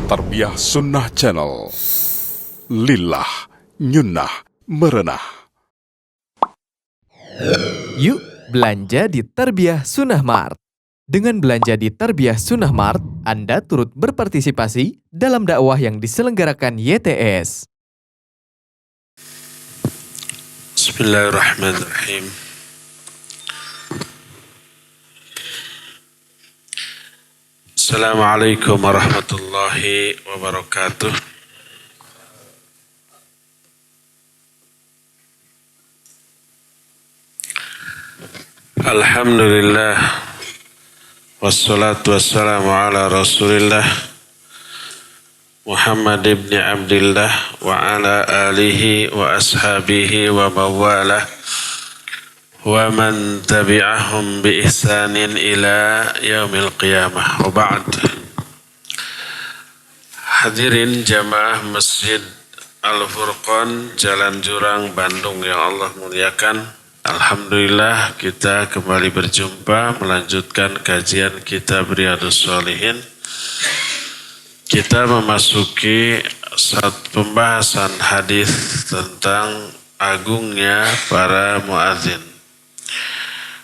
Tarbiyah Sunnah Channel. Lillah, nyunnah, merenah. Yuk belanja di Tarbiyah Sunnah Mart. Dengan belanja di Tarbiyah Sunnah Mart, Anda turut berpartisipasi dalam dakwah yang diselenggarakan YTS. Bismillahirrahmanirrahim. Assalamualaikum warahmatullahi wabarakatuh. Alhamdulillah, wassalatu wassalamu ala rasulillah Muhammad ibn Abdillah wa ala alihi wa ashabihi wa mawalah wa man tabi'ahum bi ihsanin ila yaumil qiyamah. Wa ba'd. Hadirin jamaah Masjid Al-Furqan, Jalan Jurang, Bandung yang Allah muliakan. Alhamdulillah kita kembali berjumpa melanjutkan kajian kitab Riyadhus Shalihin. Kita memasuki satu pembahasan hadis tentang agungnya para muadzin.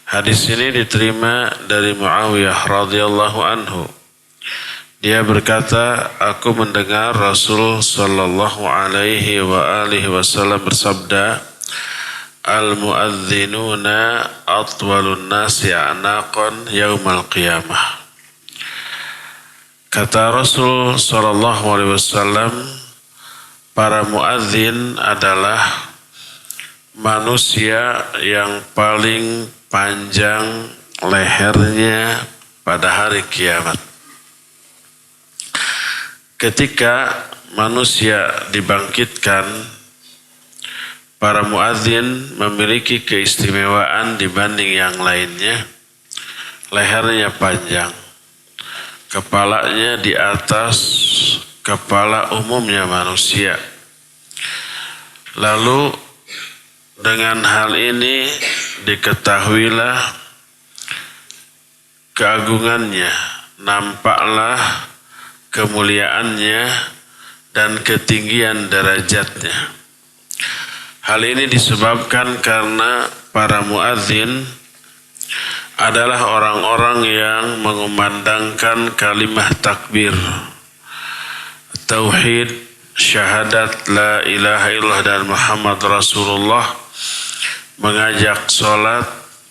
Hadis ini diterima dari Muawiyah radhiyallahu anhu. Dia berkata, aku mendengar Rasul sallallahu alaihi wa alihi wasallam bersabda, al-muadzinuna atwalun nasi a'naqan yaumal qiyamah. Kata Rasul sallallahu alaihi wasallam, para muadzin adalah manusia yang paling panjang lehernya pada hari kiamat. Ketika manusia dibangkitkan, para muadzin memiliki keistimewaan dibanding yang lainnya. Lehernya panjang, kepalanya di atas kepala umumnya manusia. Lalu dengan hal ini diketahuilah keagungannya, nampaklah kemuliaannya dan ketinggian derajatnya. Hal ini disebabkan karena para muadzin adalah orang-orang yang mengumandangkan kalimat takbir, tauhid, syahadat la ilaha illallah dan Muhammad Rasulullah, mengajak sholat,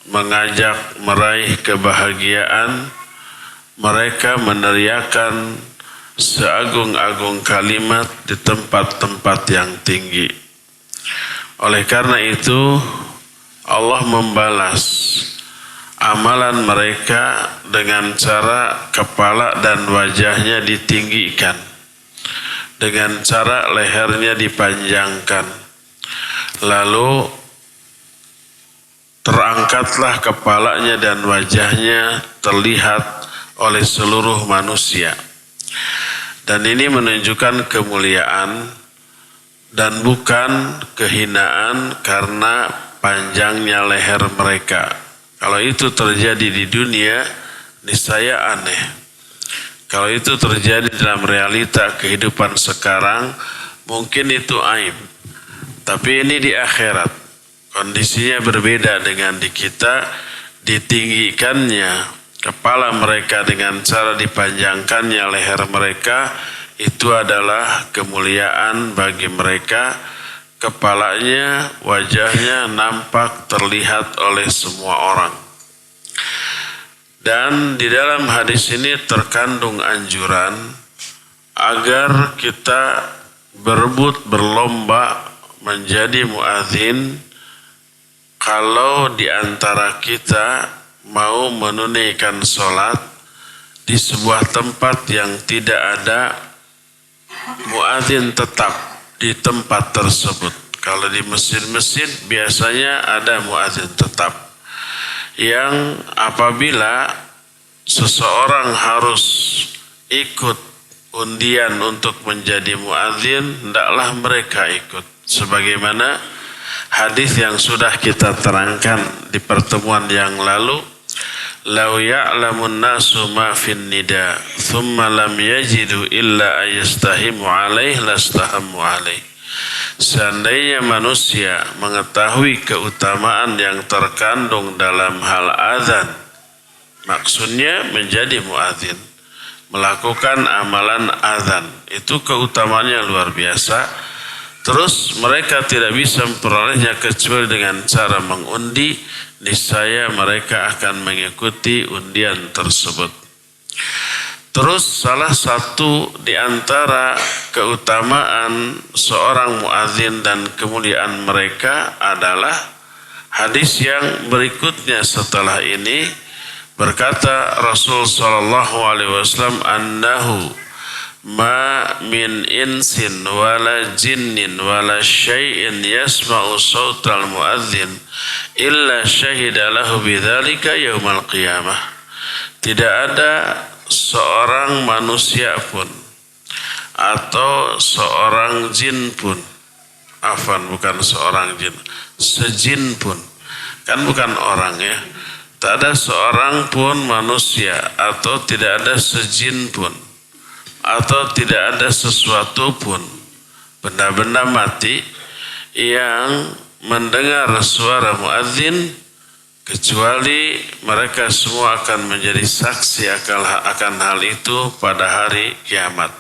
mengajak meraih kebahagiaan. Mereka meneriakan seagung-agung kalimat di tempat-tempat yang tinggi. Oleh karena itu, Allah membalas amalan mereka dengan cara kepala dan wajahnya ditinggikan, dengan cara lehernya dipanjangkan. Lalu terangkatlah kepalanya dan wajahnya terlihat oleh seluruh manusia. Dan ini menunjukkan kemuliaan dan bukan kehinaan karena panjangnya leher mereka. Kalau itu terjadi di dunia, niscaya aneh. Kalau itu terjadi dalam realita kehidupan sekarang, mungkin itu aib. Tapi ini di akhirat. Kondisinya berbeda dengan di kita. Ditinggikannya kepala mereka dengan cara dipanjangkannya leher mereka, itu adalah kemuliaan bagi mereka. Kepalanya, wajahnya nampak terlihat oleh semua orang. Dan di dalam hadis ini terkandung anjuran agar kita berebut berlomba menjadi muadzin. Kalau di antara kita mau menunaikan sholat di sebuah tempat yang tidak ada muadzin tetap di tempat tersebut. Kalau di masjid-masjid biasanya ada muadzin tetap. Yang apabila seseorang harus ikut undian untuk menjadi muadzin, hendaklah mereka ikut. Sebagaimana hadis yang sudah kita terangkan di pertemuan yang lalu, law ya'lamun nasu ma fin nida thumma lam yajidu illa ayastahimu alaih lastahamu alaih. Seandainya manusia mengetahui keutamaan yang terkandung dalam hal azan, maksudnya menjadi muadzin, melakukan amalan azan, itu keutamaannya luar biasa. Terus mereka tidak bisa memperolehnya kecuali dengan cara mengundi, niscaya mereka akan mengikuti undian tersebut. Terus salah satu di antara keutamaan seorang muadzin dan kemuliaan mereka adalah hadis yang berikutnya setelah ini. Berkata Rasul sallallahu alaihi wasallam, annahu ma min insin wala jinnin wala syai'in yasma'u sautal muadzin illa syahida lahu bidzalika yaumal qiyamah. Tidak ada seorang manusia pun atau seorang jin pun, bukan seorang jin, sejin pun, kan bukan orang ya. Tak ada seorang pun manusia atau tidak ada sejin pun atau tidak ada sesuatu pun benda-benda mati yang mendengar suara muadzin kecuali mereka semua akan menjadi saksi akan hal itu pada hari kiamat.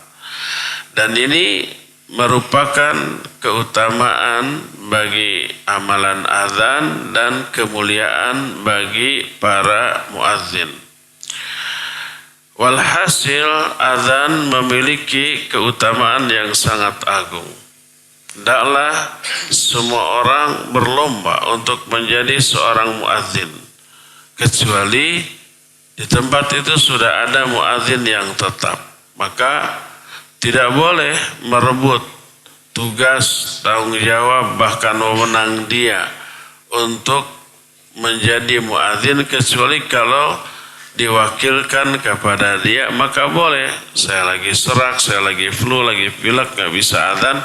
Dan ini merupakan keutamaan bagi amalan azan dan kemuliaan bagi para muadzin. Walhasil azan memiliki keutamaan yang sangat agung. Hendaklah semua orang berlomba untuk menjadi seorang muadzin, kecuali di tempat itu sudah ada muadzin yang tetap. Maka tidak boleh merebut tugas, tanggung jawab, bahkan wewenang dia untuk menjadi muadzin, kecuali kalau diwakilkan kepada dia, maka boleh. Saya lagi serak, saya lagi flu, lagi pilek, gak bisa adzan,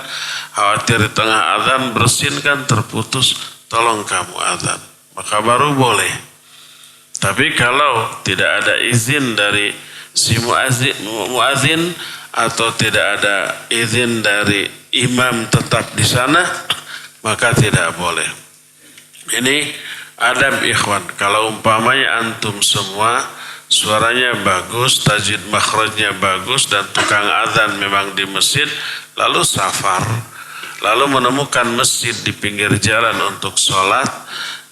khawatir di tengah adzan bersin kan terputus, tolong kamu adzan, maka baru boleh. Tapi kalau tidak ada izin dari si muadzin atau tidak ada izin dari imam tetap di sana, maka tidak boleh. Ini adab ikhwan. Kalau umpamanya antum semua suaranya bagus, tajwid makhrajnya bagus, dan tukang adzan memang di masjid, lalu safar, lalu menemukan masjid di pinggir jalan untuk sholat,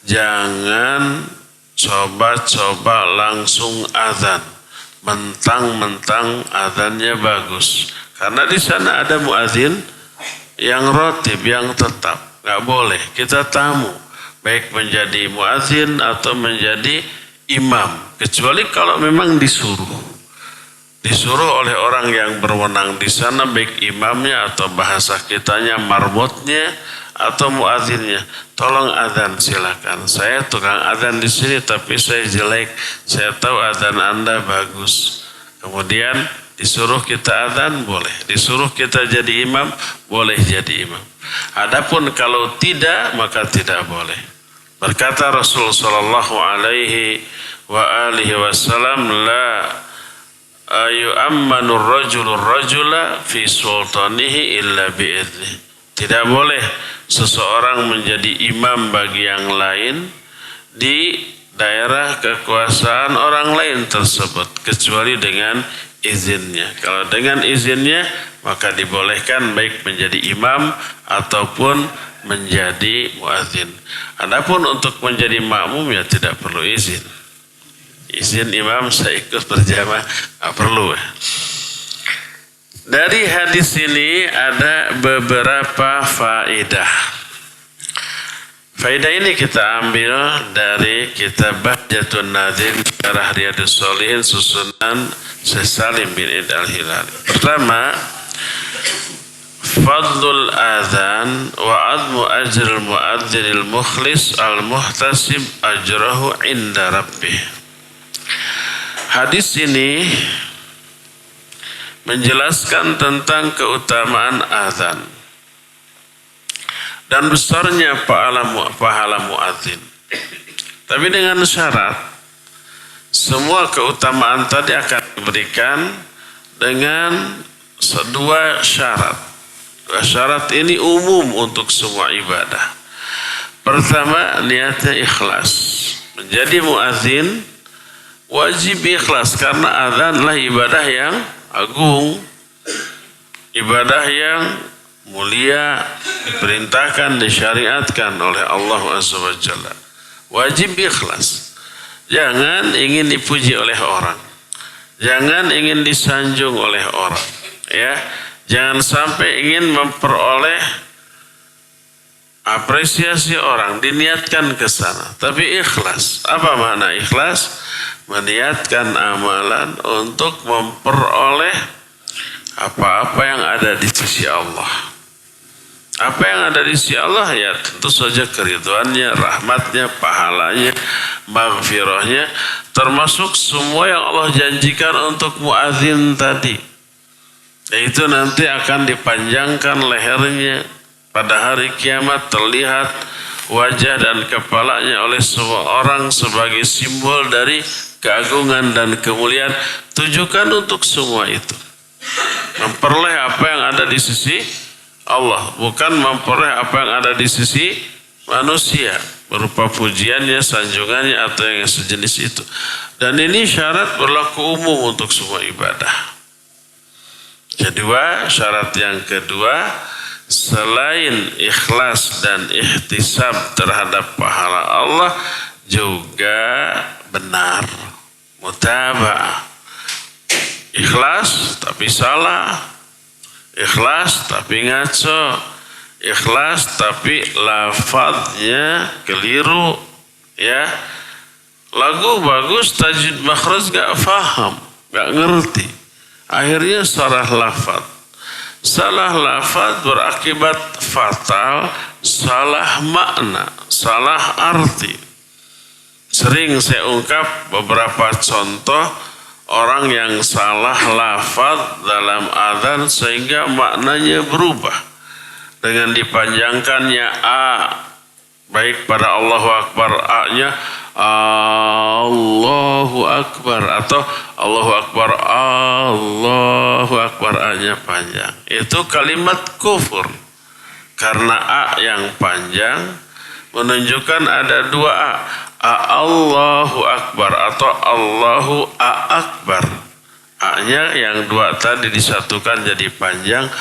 jangan coba-coba langsung adzan mentang-mentang adzannya bagus, karena di sana ada muadzin yang rotib, yang tetap. Nggak boleh, kita tamu, baik menjadi muadzin atau menjadi imam, kecuali kalau memang disuruh oleh orang yang berwenang di sana, baik imamnya atau bahasa kitanya marbotnya atau muadzinnya. Tolong adzan, silakan. Saya tukang adzan di sini tapi saya jelek. Saya tahu adzan Anda bagus. Kemudian disuruh kita adzan boleh, disuruh kita jadi imam boleh jadi imam. Adapun kalau tidak, maka tidak boleh. Berkata Rasul sallallahu alaihi wa alihi wasallam, la yu'ammanu rajula fi sultanihi illa bi'idnih. Tidak boleh seseorang menjadi imam bagi yang lain di daerah kekuasaan orang lain tersebut, kecuali dengan izinnya. Kalau dengan izinnya, maka dibolehkan baik menjadi imam ataupun menjadi muadzin. Adapun untuk menjadi makmum ya tidak perlu izin. Izin imam saya ikut berjamaah nggak perlu. Dari hadis ini ada beberapa faedah. Faedah ini kita ambil dari kitab Bahjatun Nadim Syarah Riyadhus Shalihin susunan Syekh Salim bin Id al-Hilali. Pertama, fadlul adzan wa admu ajrul muadzzinil mukhlis al-muhtasib ajrahu inda rabbih. Hadis ini menjelaskan tentang keutamaan azan dan besarnya pahala muadzin. Tapi dengan syarat, semua keutamaan tadi akan diberikan dengan dua syarat. Dua syarat ini umum untuk semua ibadah. Pertama, niatnya ikhlas. Menjadi muadzin wajib ikhlas karena adzanlah ibadah yang agung, ibadah yang mulia, diperintahkan, disyariatkan oleh Allah Azza wa Jalla. Wajib ikhlas. Jangan ingin dipuji oleh orang. Jangan ingin disanjung oleh orang. Ya, jangan sampai ingin memperoleh apresiasi orang, diniatkan ke sana. Tapi ikhlas. Apa makna ikhlas? Meniatkan amalan untuk memperoleh apa-apa yang ada di sisi Allah. Apa yang ada di sisi Allah ya tentu saja keridhaannya, rahmatnya, pahalanya, maghfirahnya, termasuk semua yang Allah janjikan untuk muadzin tadi. Yaitu nanti akan dipanjangkan lehernya pada hari kiamat, terlihat wajah dan kepalanya oleh semua orang sebagai simbol dari keagungan dan kemuliaan. Tujukan untuk semua itu. Memperoleh apa yang ada di sisi Allah, bukan memperoleh apa yang ada di sisi manusia berupa pujiannya, sanjungannya atau yang sejenis itu. Dan ini syarat berlaku umum untuk semua ibadah. Kedua, syarat yang kedua, selain ikhlas dan ihtisab terhadap pahala Allah, juga benar, mutaba'ah. Ikhlas tapi salah, ikhlas tapi ngaco, ikhlas tapi lafadznya keliru, ya. Lagu bagus, tajwid makhraj gak faham, gak ngerti. Akhirnya salah lafadz. Salah lafadz berakibat fatal, salah makna, salah arti. Sering saya ungkap beberapa contoh orang yang salah lafadz dalam adzan sehingga maknanya berubah. Dengan dipanjangkannya A, baik pada Allahu Akbar A-nya Allahu Akbar, atau Allahu Akbar Allahu Akbar A-nya panjang. Itu kalimat kufur. Karena A yang panjang menunjukkan ada dua A. Allahu Akbar atau Allahu Akbar. A-nya yang dua tadi disatukan jadi panjang.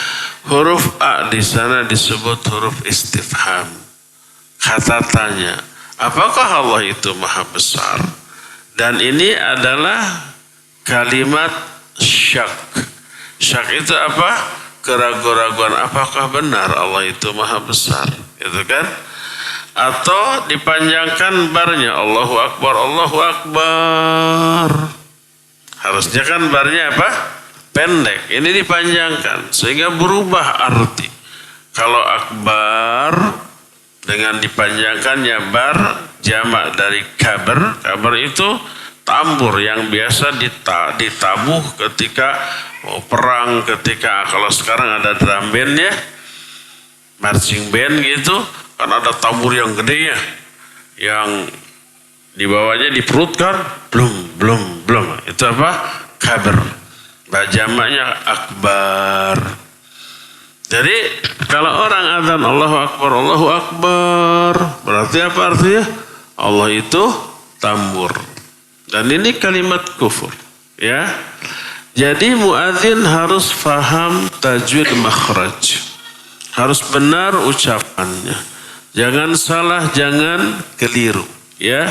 Huruf A di sana disebut huruf istifham. Kata tanya, apakah Allah itu maha besar? Dan ini adalah kalimat syak. Syak itu apa? Keraguan-raguan, apakah benar Allah itu maha besar? Itu kan? Atau dipanjangkan barnya Allahu Akbar, Allahu Akbar. Harusnya kan barnya apa? Pendek. Ini dipanjangkan sehingga berubah arti. Kalau akbar dengan dipanjangkannya bar, jamak dari kabar. Kabar itu tambur yang biasa ditabuh ketika mau perang, ketika kalau sekarang ada drum band ya, marching band gitu. Kan ada tambur yang gede ya, yang dibawanya di perut kan, belum. Itu apa? Kabar. Jamaknya akbar. Jadi kalau orang adzan Allahu Akbar, berarti apa artinya? Allah itu tambur. Dan ini kalimat kufur, ya. Jadi muadzin harus faham tajwid makhraj. Harus benar ucapannya. Jangan salah, jangan keliru, ya.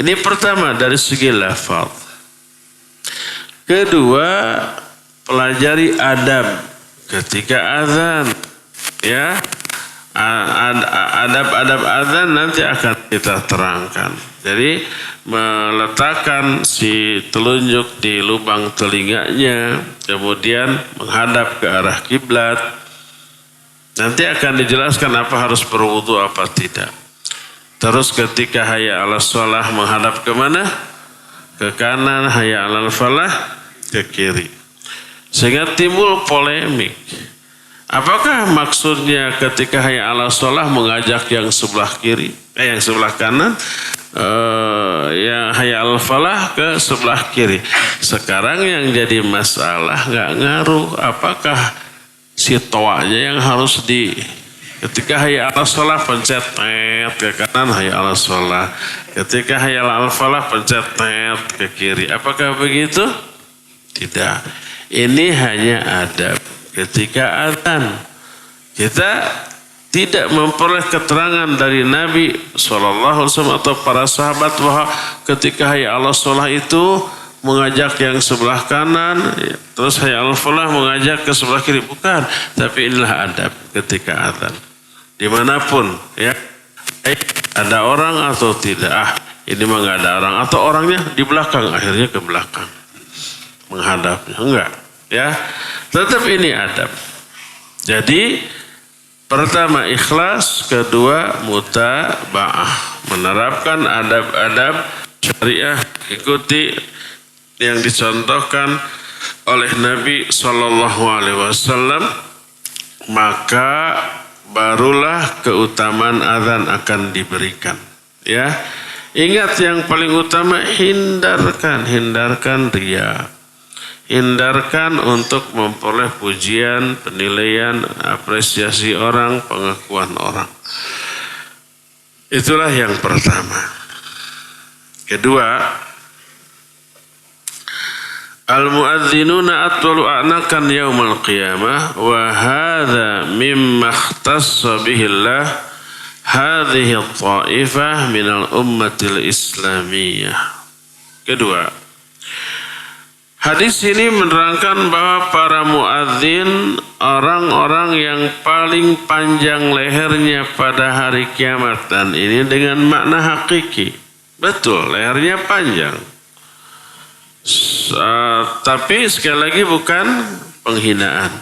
Ini pertama dari segi lafaz. Kedua, pelajari adab ketika azan, ya. Adab-adab azan nanti akan kita terangkan. Jadi meletakkan si telunjuk di lubang telinganya, kemudian menghadap ke arah kiblat. Nanti akan dijelaskan apa harus berwudu apa tidak. Terus ketika hayya 'alas shalah menghadap ke mana? Ke kanan, hayya 'alal falah ke kiri. Sehingga timbul polemik. Apakah maksudnya ketika hayya 'alas shalah mengajak yang sebelah kiri, yang sebelah kanan, yang hayya al falah ke sebelah kiri. Sekarang yang jadi masalah nggak ngaruh apakah si toanya yang harus ketika hayya al shalah pencet tet ke kanan hayya al shalah. Ketika hayya al falah pencet tet ke kiri. Apakah begitu? Tidak. Ini hanya adab ketika adzan. Kita tidak memperoleh keterangan dari Nabi SAW atau para sahabat bahwa ketika hayya ala shalah itu mengajak yang sebelah kanan, terus hayya ala falah mengajak ke sebelah kiri. Bukan, tapi inilah adab ketika adzan. Dimanapun, ya, ada orang atau tidak, ini mah nggak ada orang, atau orangnya di belakang, akhirnya ke belakang menghadapnya, enggak, ya, tetap ini adab. Jadi pertama ikhlas, kedua mutaba'ah, menerapkan adab-adab syariah, ikuti yang dicontohkan oleh Nabi Shallallahu Alaihi Wasallam, maka barulah keutamaan azan akan diberikan. Ya, ingat yang paling utama hindarkan riya. Hindarkan untuk memperoleh pujian, penilaian, apresiasi orang, pengakuan orang. Itulah yang pertama. Kedua, al-muadzinuna atwalu a'nakan yaumal qiyamah wa hadha mimma ikhtassa bihi Allah hadhihi at-ta'ifah minal ummatil islamiyah. Kedua, hadis ini menerangkan bahwa para muadzin orang-orang yang paling panjang lehernya pada hari kiamat, dan ini dengan makna hakiki. Betul, lehernya panjang. Tapi sekali lagi bukan penghinaan,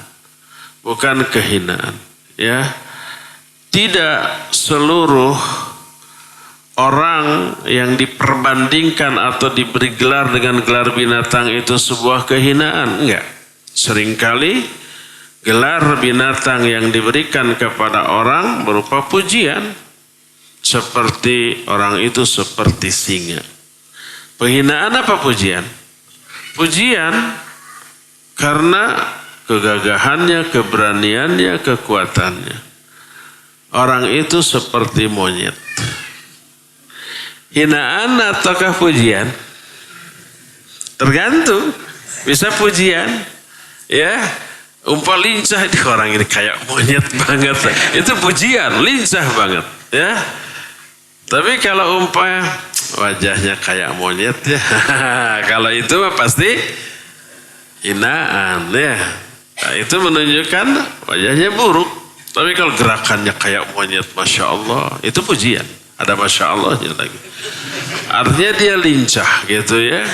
bukan kehinaan. Ya, tidak seluruh orang yang diperbandingkan atau diberi gelar dengan gelar binatang itu sebuah kehinaan. Enggak. Seringkali gelar binatang yang diberikan kepada orang berupa pujian. Seperti orang itu seperti singa. Penghinaan apa pujian? Pujian karena kegagahannya, keberaniannya, kekuatannya. Orang itu seperti monyet. Hinaan ataukah pujian? Tergantung. Bisa pujian, ya. Umpah lincah, di orang ini kayak monyet banget. Itu pujian, lincah banget, ya. Tapi kalau umpah wajahnya kayak monyet, ya. Kalau itu pasti hinaan, ya. Nah, itu menunjukkan wajahnya buruk. Tapi kalau gerakannya kayak monyet, Masya Allah, itu pujian. Ada Masya Allahnya lagi. Artinya dia lincah gitu, ya.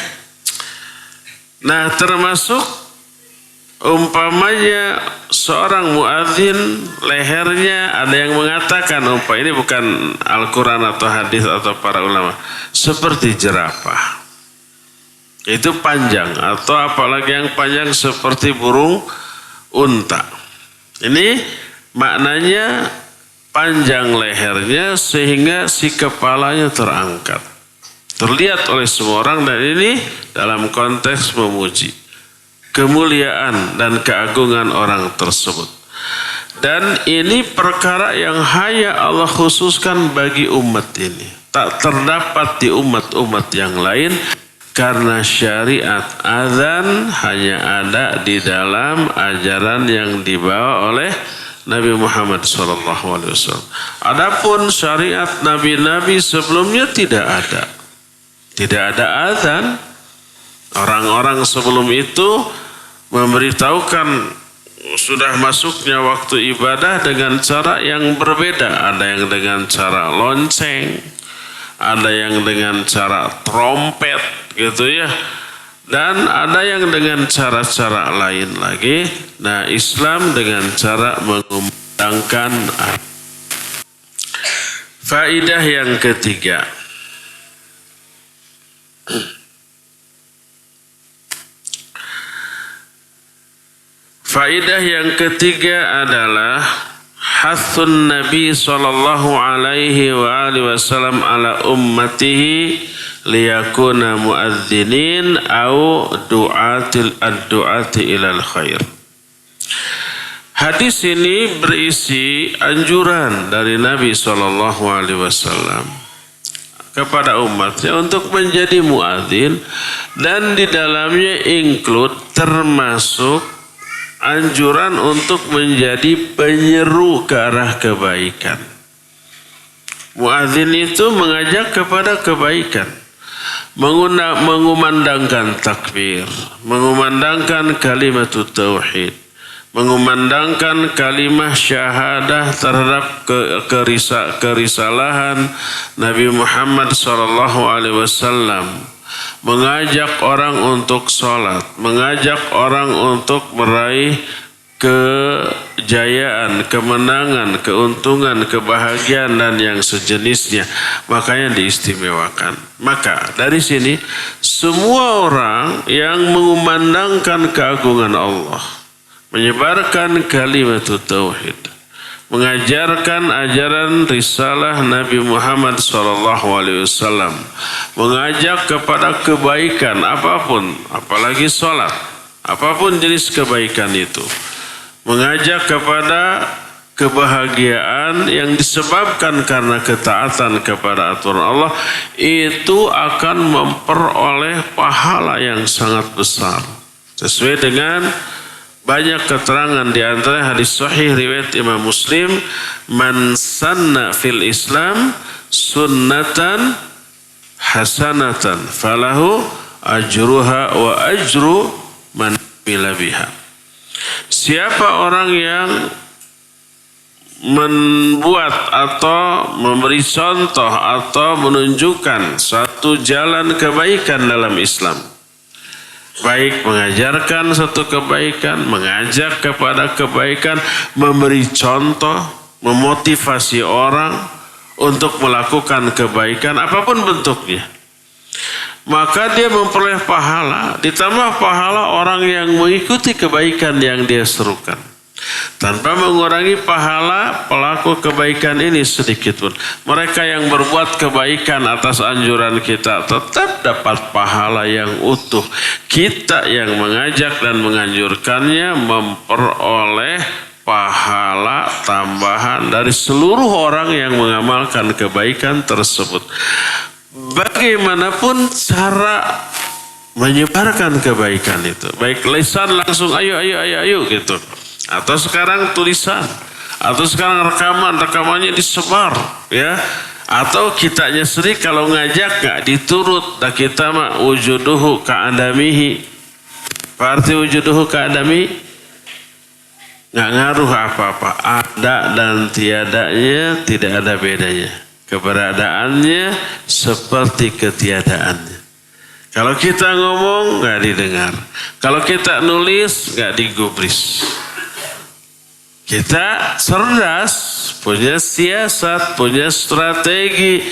Nah, termasuk umpamanya seorang muadzin lehernya, ada yang mengatakan ini bukan Al-Quran atau hadis atau para ulama, seperti jerapah. Itu panjang, atau apalagi yang panjang seperti burung unta. Ini maknanya panjang lehernya sehingga si kepalanya terangkat. Terlihat oleh semua orang, dan ini dalam konteks memuji kemuliaan dan keagungan orang tersebut. Dan ini perkara yang hanya Allah khususkan bagi umat ini. Tak terdapat di umat-umat yang lain, karena syariat azan hanya ada di dalam ajaran yang dibawa oleh Nabi Muhammad SAW. Adapun syariat nabi-nabi sebelumnya tidak ada. Tidak ada azan. Orang-orang sebelum itu memberitahukan sudah masuknya waktu ibadah dengan cara yang berbeda. Ada yang dengan cara lonceng, ada yang dengan cara trompet gitu, ya. Dan ada yang dengan cara-cara lain lagi. Nah, Islam dengan cara mengumandangkan. Faidah yang ketiga. Faidah yang ketiga adalah hathun Nabi sallallahu alaihi wa alihi wasallam ala ummatihi liyakuna muadzinin au du'ati ilal khair. Hadis ini berisi anjuran dari Nabi sallallahu alaihi wasallam kepada umatnya untuk menjadi muadzin, dan di dalamnya include termasuk anjuran untuk menjadi penyeru ke arah kebaikan. Muadzin itu mengajak kepada kebaikan, mengumandangkan takbir, mengumandangkan kalimat tauhid, mengumandangkan kalimah syahadah terhadap kerisalahan Nabi Muhammad SAW, mengajak orang untuk sholat, mengajak orang untuk meraih kejayaan, kemenangan, keuntungan, kebahagiaan dan yang sejenisnya. Makanya diistimewakan. Maka dari sini semua orang yang mengumandangkan keagungan Allah, menyebarkan kalimat tauhid, mengajarkan ajaran risalah Nabi Muhammad SAW, mengajak kepada kebaikan apapun, apalagi sholat, apapun jenis kebaikan itu, mengajak kepada kebahagiaan yang disebabkan karena ketaatan kepada aturan Allah, itu akan memperoleh pahala yang sangat besar sesuai dengan banyak keterangan di antara hadis sahih riwayat Imam Muslim, man sanna fil Islam sunnatan hasanatan falahu ajruha wa ajru man amila biha. Siapa orang yang membuat atau memberi contoh atau menunjukkan satu jalan kebaikan dalam Islam, baik mengajarkan satu kebaikan, mengajak kepada kebaikan, memberi contoh, memotivasi orang untuk melakukan kebaikan apapun bentuknya, maka dia memperoleh pahala, ditambah pahala orang yang mengikuti kebaikan yang dia serukan, tanpa mengurangi pahala pelaku kebaikan ini sedikit pun. Mereka yang berbuat kebaikan atas anjuran kita tetap dapat pahala yang utuh. Kita yang mengajak dan menganjurkannya memperoleh pahala tambahan dari seluruh orang yang mengamalkan kebaikan tersebut. Bagaimanapun cara menyebarkan kebaikan itu, baik lisan langsung ayo gitu, atau sekarang tulisan, atau sekarang rekamannya disebar, ya, atau kitanya sendiri kalau ngajak gak diturut, dah kita mah wujuduhu ka'adamihi. Arti wujuduhu ka'adami gak ngaruh apa-apa, ada dan tiadanya tidak ada bedanya, keberadaannya seperti ketiadaannya. Kalau kita ngomong gak didengar, kalau kita nulis gak digubris. Kita cerdas, punya siasat, punya strategi.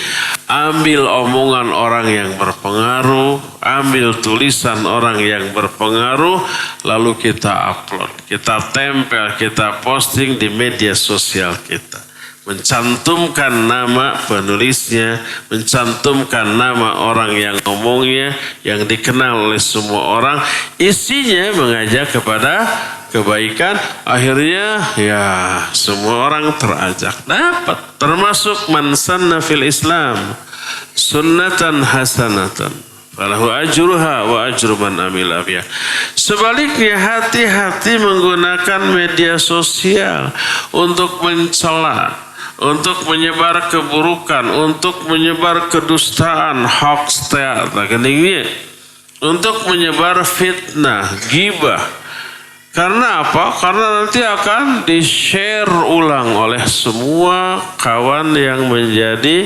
Ambil omongan orang yang berpengaruh, ambil tulisan orang yang berpengaruh, lalu kita upload, kita tempel, kita posting di media sosial kita. Mencantumkan nama penulisnya, mencantumkan nama orang yang ngomongnya, yang dikenal oleh semua orang. Isinya mengajak kepada kebaikan, akhirnya ya semua orang terajak dapat, termasuk man sanna fil Islam sunnatan hasanatan falahu ajruha wa ajru man amila biha. Sebaliknya, hati-hati menggunakan media sosial untuk mencela, untuk menyebar keburukan, untuk menyebar kedustaan, hoax, untuk menyebar fitnah, ghibah. Karena apa? Karena nanti akan di-share ulang oleh semua kawan yang menjadi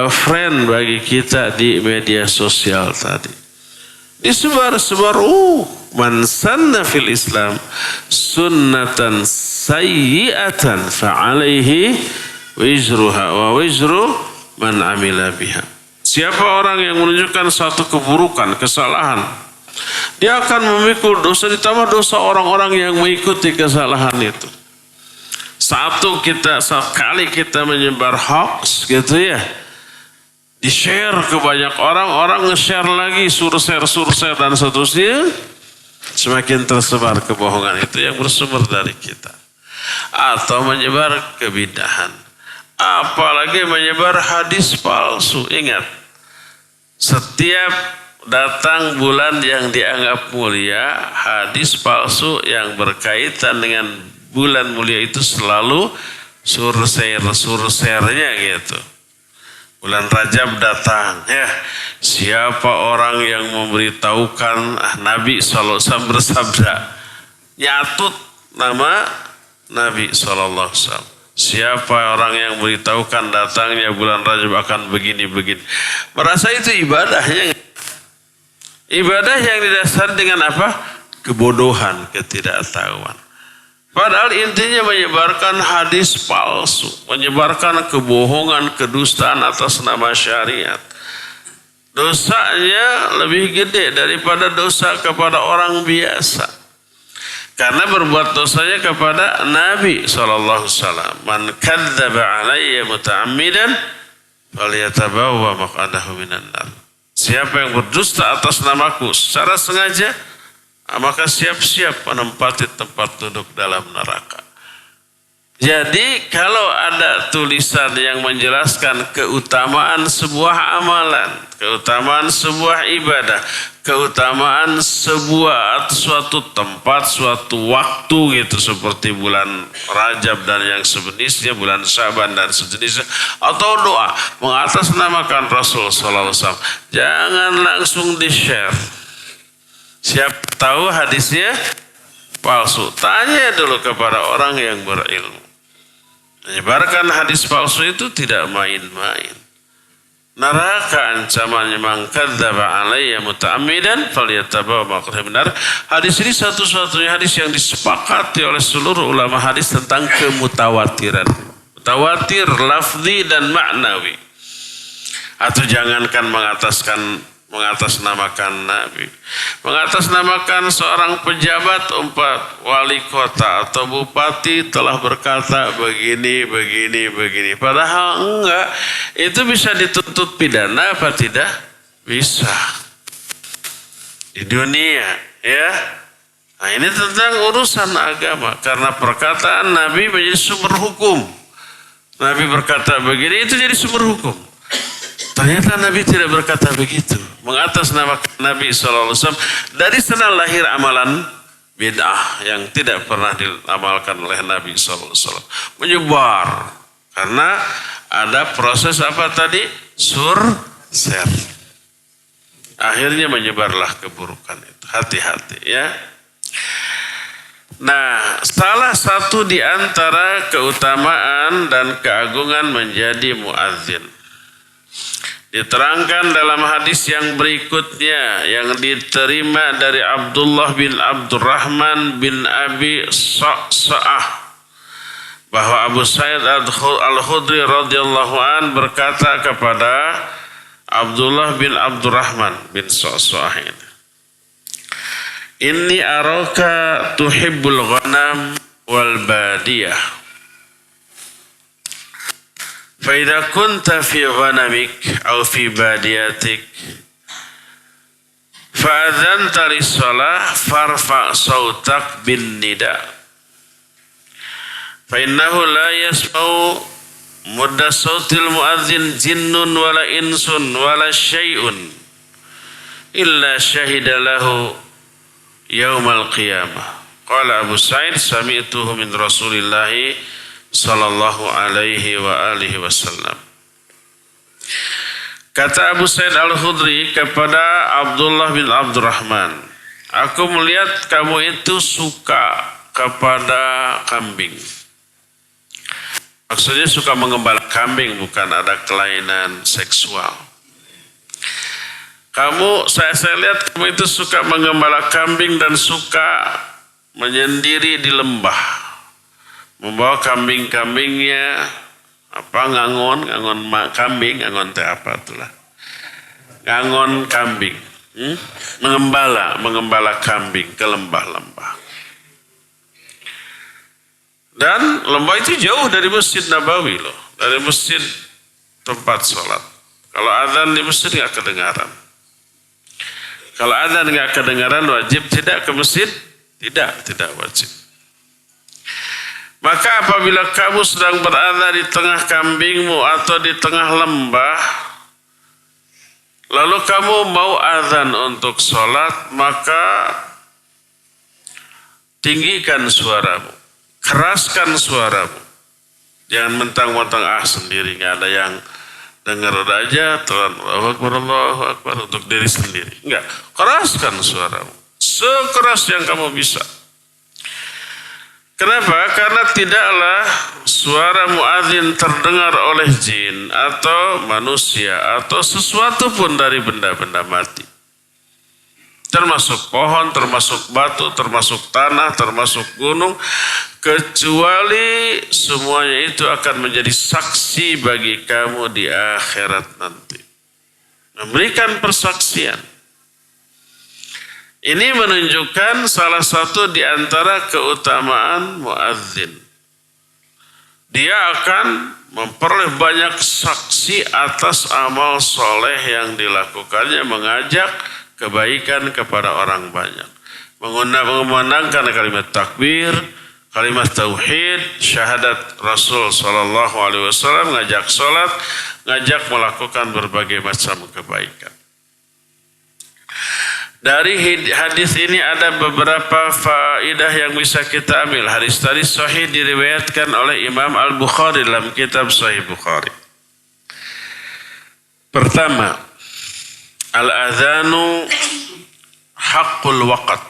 friend bagi kita di media sosial tadi. Disebar-sebar, man sanna fil Islam sunnatan sayyi'atan fa'alaihi wizruha wa wizru man amila biha. Siapa orang yang menunjukkan satu keburukan, kesalahan, dia akan memikul dosa ditambah dosa orang-orang yang mengikuti kesalahan itu. sekali kita menyebar hoax gitu ya, di-share ke banyak orang, orang nge-share lagi, suruh share dan seterusnya, semakin tersebar kebohongan itu yang bersumber dari kita. Atau menyebar kebidahan. Apalagi menyebar hadis palsu. Ingat, setiap datang bulan yang dianggap mulia, hadis palsu yang berkaitan dengan bulan mulia itu selalu surser-sursernya gitu. Bulan Rajab datang, ya. Siapa orang yang memberitahukan Nabi SAW bersabda, nyatut nama Nabi SAW. Siapa orang yang memberitahukan datangnya bulan Rajab akan begini-begini. Merasa itu ibadahnya. Ibadah yang didasari dengan apa? Kebodohan, ketidaktahuan. Padahal intinya menyebarkan hadis palsu, menyebarkan kebohongan, kedustaan atas nama syariat. Dosanya lebih gede daripada dosa kepada orang biasa. Karena berbuat dosanya kepada Nabi SAW. Man kadzdzaba alayya muta'ammidan falyatabawwa maq'adahu minan nar. Siapa yang berdusta atas namaku secara sengaja, maka siap-siap menempati tempat duduk dalam neraka. Jadi kalau ada tulisan yang menjelaskan keutamaan sebuah amalan, keutamaan sebuah ibadah, keutamaan sebuah suatu tempat, suatu waktu gitu, seperti bulan Rajab dan yang sejenisnya, bulan Syaban dan sejenisnya, atau doa mengatasnamakan Rasul sallallahu alaihi wasallam, jangan langsung di-share. Siap tahu hadisnya palsu, tanya dulu kepada orang yang berilmu. Menyebarkan hadis palsu itu tidak main-main. Neraka ancamannya, man kadzdzaba alayya muta'ammidan falyatabawwa maq'adahu minan nar. Hadis ini satu-satunya hadis yang disepakati oleh seluruh ulama hadis tentang kemutawatiran. Mutawatir lafzi dan maknawi. Atau jangankan mengatasnamakan Nabi, mengatasnamakan seorang pejabat, wali kota atau bupati telah berkata begini. Padahal enggak, itu bisa dituntut pidana apa tidak? Bisa. Di dunia, ya. Nah, ini tentang urusan agama, karena perkataan Nabi menjadi sumber hukum. Nabi berkata begini, itu jadi sumber hukum. Ternyata Nabi tidak berkata begitu. Mengatasnamakan Nabi SAW. Dari sana lahir amalan bid'ah yang tidak pernah diamalkan oleh Nabi SAW. Menyebar. Karena ada proses apa tadi? Share. Akhirnya menyebarlah keburukan itu. Hati-hati ya. Nah, salah satu di antara keutamaan dan keagungan menjadi muadzin diterangkan dalam hadis yang berikutnya yang diterima dari Abdullah bin Abdurrahman bin Abi Sa'sa'ah, bahwa Abu Sa'id Al-Khudri radhiyallahu an berkata kepada Abdullah bin Abdurrahman bin Sa'sa'ah ini, inni araka tuhibbul ghanam wal badiyah. فإذا كنت في غنمك أو في باديتك فأذنت للصلاة فارفع صوتك بالنداء فإنه لا يسمع مد صوت المؤذن جن ولا إنس ولا شيء إلا شهد له يوم القيامة. قال أبو سعيد سمعته من رسول الله sallallahu alaihi wa alihi wasallam. Kata Abu Sa'id Al-Khudri kepada Abdullah bin Abdurrahman, aku melihat kamu itu suka kepada kambing. Maksudnya suka mengembala kambing, bukan ada kelainan seksual. Saya lihat kamu itu suka mengembala kambing dan suka menyendiri di lembah. Membawa kambing-kambingnya, ngangon kambing, ngangon teh apa itulah, ngangon kambing, mengembala kambing ke lembah-lembah. Dan lembah itu jauh dari Masjid Nabawi loh, dari masjid tempat sholat. Kalau azan di masjid nggak kedengaran. Kalau azan nggak kedengaran wajib tidak ke masjid? Tidak wajib. Maka apabila kamu sedang berada di tengah kambingmu atau di tengah lembah, lalu kamu mau azan untuk sholat, maka tinggikan suaramu, keraskan suaramu. Jangan mentang-mentang sendiri, nggak ada yang dengar aja, Allahu Akbar untuk diri sendiri. Enggak, keraskan suaramu, sekeras yang kamu bisa. Kenapa? Karena tidaklah suara muadzin terdengar oleh jin atau manusia atau sesuatu pun dari benda-benda mati. Termasuk pohon, termasuk batu, termasuk tanah, termasuk gunung. Kecuali semuanya itu akan menjadi saksi bagi kamu di akhirat nanti. Memberikan persaksian. Ini menunjukkan salah satu di antara keutamaan muadzin. Dia akan memperoleh banyak saksi atas amal soleh yang dilakukannya, mengajak kebaikan kepada orang banyak. Mengumandangkan kalimat takbir, kalimat tauhid, syahadat Rasul sallallahu alaihi wasallam, ngajak salat, ngajak melakukan berbagai macam kebaikan. Dari hadis ini ada beberapa faedah yang bisa kita ambil. Hadis tadi sahih diriwayatkan oleh Imam Al-Bukhari dalam kitab Sahih Bukhari. Pertama, al-adhanu haqqul waqt.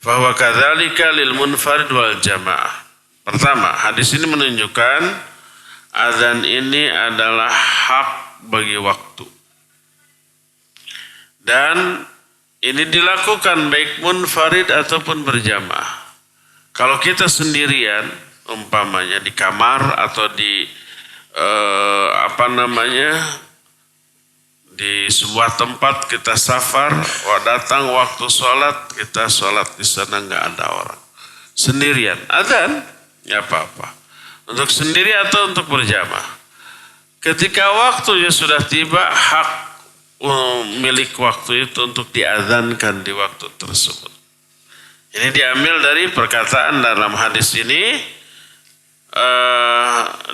Fahuwa kadzalika lil munfarid wal jamaah. Pertama, hadis ini menunjukkan azan ini adalah hak bagi waktu. Dan ini dilakukan baik munfarid ataupun berjamaah. Kalau kita sendirian, umpamanya di kamar atau di di sebuah tempat kita safar, datang waktu sholat, kita sholat di sana nggak ada orang. Sendirian, azan, ya apa-apa. Untuk sendiri atau untuk berjamaah. Ketika waktunya sudah tiba, hak milik waktu itu untuk diazankan di waktu tersebut. Ini diambil dari perkataan dalam hadis ini.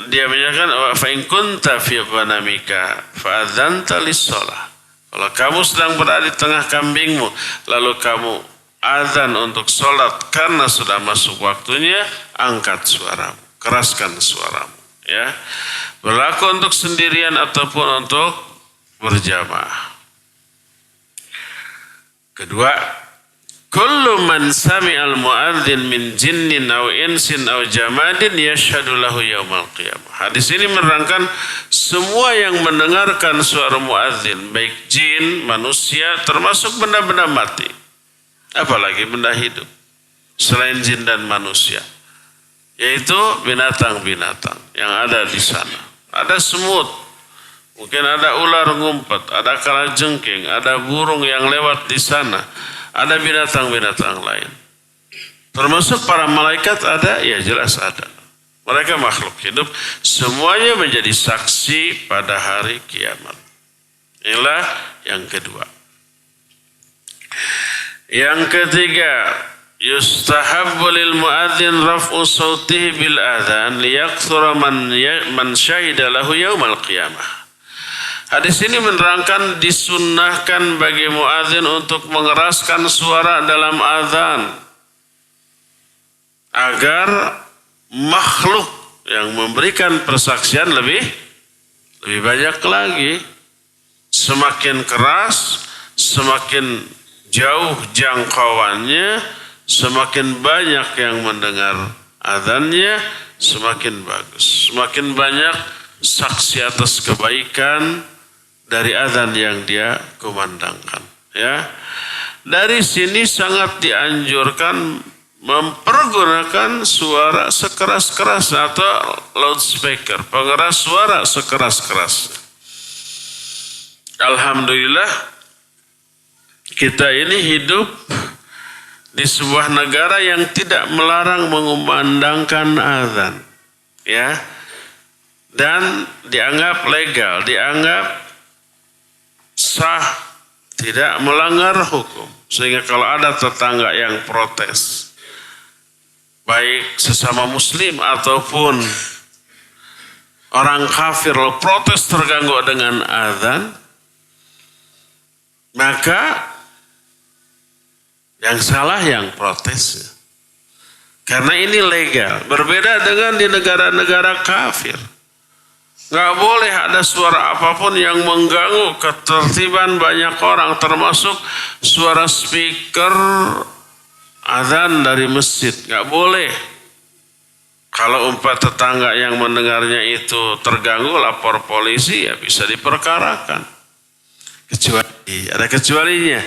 Dia menyatakan fa in kunta fi ghanamika fa adzanta lis-shalah. Kalau kamu sedang berada di tengah kambingmu lalu kamu azan untuk sholat karena sudah masuk waktunya, angkat suaramu, keraskan suaramu, ya. Berlaku untuk sendirian ataupun untuk berjamaah. Kedua, kullu man sami'al muadzin min jinnin aw insin aw jamadin yashhadu lahu yaumal qiyamah. Hadis ini menerangkan semua yang mendengarkan suara muadzin, baik jin, manusia, termasuk benda-benda mati. Apalagi benda hidup selain jin dan manusia, yaitu binatang-binatang yang ada di sana. Ada semut, mungkin ada ular ngumpet, ada kalajengking, ada burung yang lewat di sana, ada binatang-binatang lain. Termasuk para malaikat ada, ya jelas ada. Mereka makhluk hidup, semuanya menjadi saksi pada hari kiamat. Inilah yang kedua. Yang ketiga, yustahabbu lil muadzin raf'u sautihi bil adzan liyakthura man syahida lahu yaumal qiyamah. Hadis ini menerangkan disunnahkan bagi muadzin untuk mengeraskan suara dalam azan agar makhluk yang memberikan persaksian lebih banyak lagi. Semakin keras, semakin jauh jangkauannya, semakin banyak yang mendengar azannya, semakin bagus. Semakin banyak saksi atas kebaikan dari azan yang dia kumandangkan, ya. Dari sini sangat dianjurkan mempergunakan suara sekeras-keras atau loudspeaker, pengeras suara sekeras-keras. Alhamdulillah kita ini hidup di sebuah negara yang tidak melarang mengumandangkan azan, ya, dan dianggap legal, dianggap sah, tidak melanggar hukum. Sehingga kalau ada tetangga yang protes, baik sesama muslim ataupun orang kafir lalu protes terganggu dengan azan, maka yang salah yang protes. Karena ini legal. Berbeda dengan di negara-negara kafir. Nggak boleh ada suara apapun yang mengganggu ketertiban banyak orang, termasuk suara speaker azan dari masjid. Nggak boleh. Kalau tetangga yang mendengarnya itu terganggu, lapor polisi, ya bisa diperkarakan. Kecuali, ada kecualinya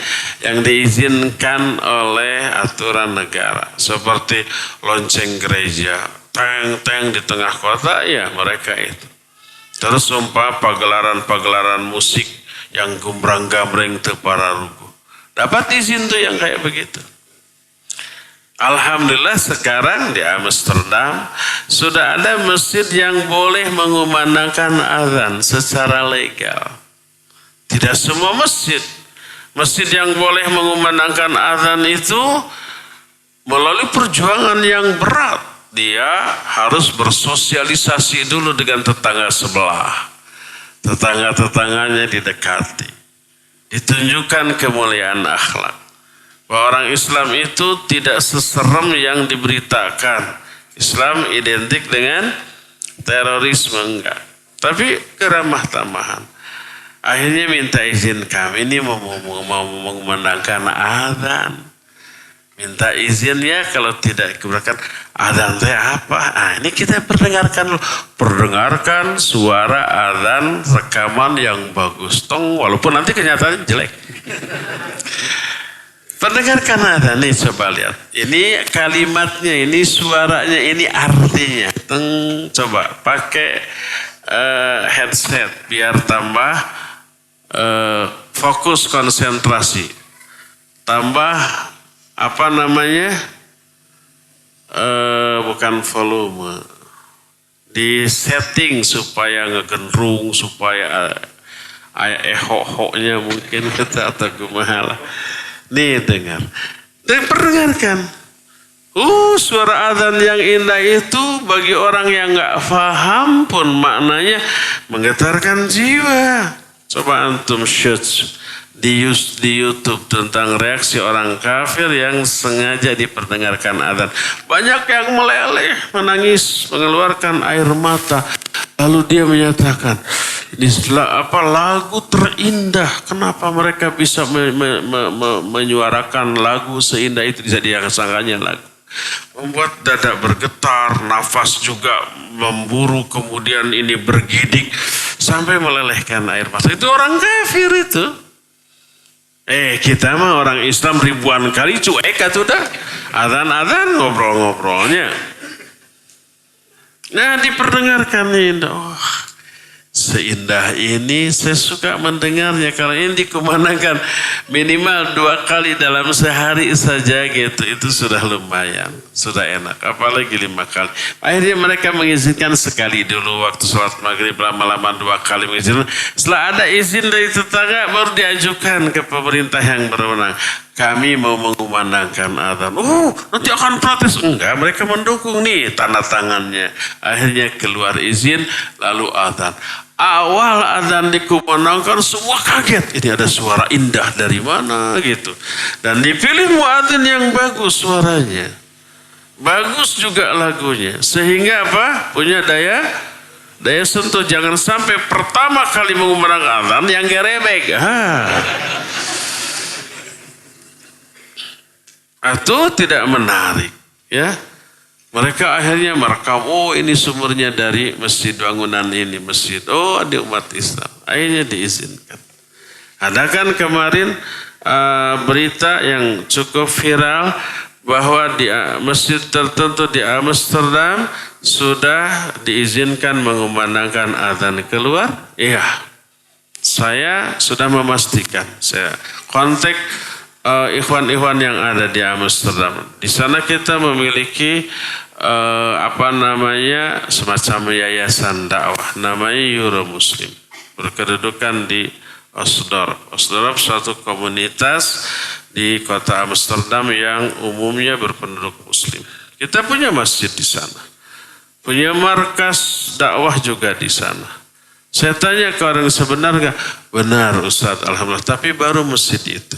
yang diizinkan oleh aturan negara. Seperti lonceng gereja, teng-teng di tengah kota, ya mereka itu. Terus pagelaran-pagelaran musik yang gumbrang-gambreng teu pararugu. Dapat izin tuh yang kayak begitu. Alhamdulillah sekarang di Amsterdam sudah ada masjid yang boleh mengumandangkan azan secara legal. Tidak semua masjid. Masjid yang boleh mengumandangkan azan itu melalui perjuangan yang berat. Dia harus bersosialisasi dulu dengan tetangga sebelah. Tetangga-tetangganya didekati. Ditunjukkan kemuliaan akhlak. Bahwa orang Islam itu tidak seserem yang diberitakan. Islam identik dengan terorisme, enggak. Tapi keramah tamahan. Akhirnya minta izin kami ini mau mengumandangkan azan. Minta izin ya, kalau tidak keberatan azan teh apa? Nah, ini kita perdengarkan suara azan rekaman yang bagus, tong, walaupun nanti kenyataannya jelek. Perdengarkan azan nih, coba lihat. Ini kalimatnya, ini suaranya, ini artinya. Teng, coba pakai headset biar tambah fokus konsentrasi. Tambah apa namanya, bukan volume, di setting supaya ngegendrung, supaya eho-ho-nya mungkin kita atau kumaha lah. Nih dengar, dan perdengarkan. Suara azan yang indah itu bagi orang yang nggak paham pun maknanya menggetarkan jiwa. Coba antum search di YouTube tentang reaksi orang kafir yang sengaja diperdengarkan azan. Banyak yang meleleh, menangis, mengeluarkan air mata. Lalu dia menyatakan, ini lagu terindah. Kenapa mereka bisa menyuarakan lagu seindah itu? Bisa disangkanya lagu. Membuat dada bergetar, nafas juga memburu, kemudian ini bergidik sampai melelehkan air mata. Itu orang kafir itu. Kita mah orang Islam ribuan kali cuek atau dah azan-azan ngobrol-ngobrolnya. Nah, diperdengarkan ini. Seindah ini saya suka mendengarnya. Kalau ini dikumandangkan minimal 2 kali dalam sehari saja gitu, itu sudah lumayan, sudah enak. Apalagi 5 kali. Akhirnya mereka mengizinkan sekali dulu waktu sholat maghrib, lama-lama 2 kali mengizinkan. Setelah ada izin dari tetangga baru diajukan ke pemerintah yang berwenang. Kami mau mengumandangkan azan. Nanti akan protes. Enggak, mereka mendukung nih tanda tangannya. Akhirnya keluar izin, lalu azan. Awal azan dikumandangkan semua kaget. Ini ada suara indah dari mana gitu. Dan dipilih muadzin yang bagus suaranya. Bagus juga lagunya. Sehingga apa? Punya daya sentuh. Jangan sampai pertama kali mengumandangkan azan yang gerebek. Atau tidak menarik, ya. Mereka akhirnya merekam, ini sumbernya dari masjid bangunan ini, masjid. Ada umat Islam. Akhirnya diizinkan. Ada kan kemarin berita yang cukup viral bahwa di masjid tertentu di Amsterdam sudah diizinkan mengumandangkan azan keluar. Iya, saya sudah memastikan. Saya kontak ikhwan-ikhwan yang ada di Amsterdam. Di sana kita memiliki semacam yayasan dakwah namanya Euro Muslim, berkedudukan di Osdorp. Osdorp suatu komunitas di kota Amsterdam yang umumnya berpenduduk Muslim. Kita punya masjid di sana, punya markas dakwah juga di sana. Saya tanya ke orang sebenarnya, benar Ustaz, alhamdulillah, tapi baru masjid itu.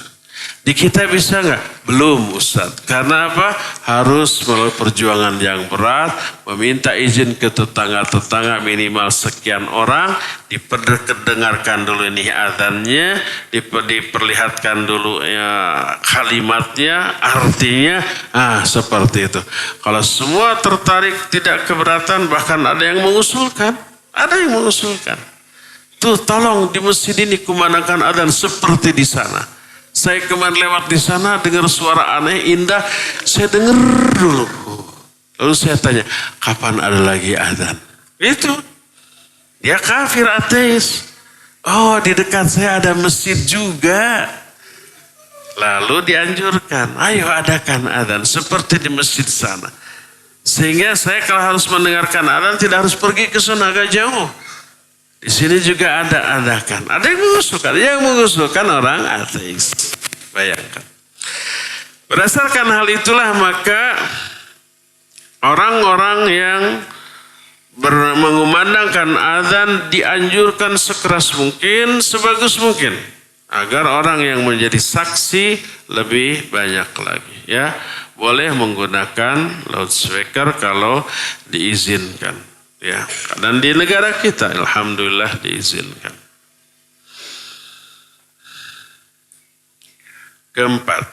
Di kita bisa nggak? Belum Ustaz. Karena apa? Harus melalui perjuangan yang berat, meminta izin ke tetangga-tetangga minimal sekian orang, diperdengarkan dulu ini adzannya, diperlihatkan dulu ya, kalimatnya, artinya, seperti itu. Kalau semua tertarik tidak keberatan, bahkan ada yang mengusulkan. Tuh tolong di masjid ini kumandangkan adzan seperti di sana. Saya kemarin lewat di sana dengar suara aneh, indah. Saya dengar dulu. Lalu saya tanya, kapan ada lagi adzan? Itu. Dia kafir ateis. Oh, di dekat saya ada masjid juga. Lalu dianjurkan, ayo adakan adzan seperti di masjid sana. Sehingga saya kalau harus mendengarkan adzan tidak harus pergi ke sana agak jauh. Di sini juga adakan. Ada yang mengusulkan orang ateis. Bayangkan. Berdasarkan hal itulah maka orang-orang yang mengumandangkan azan dianjurkan sekeras mungkin, sebagus mungkin, agar orang yang menjadi saksi lebih banyak lagi. Ya, boleh menggunakan loudspeaker kalau diizinkan. Ya, dan di negara kita alhamdulillah diizinkan. Keempat,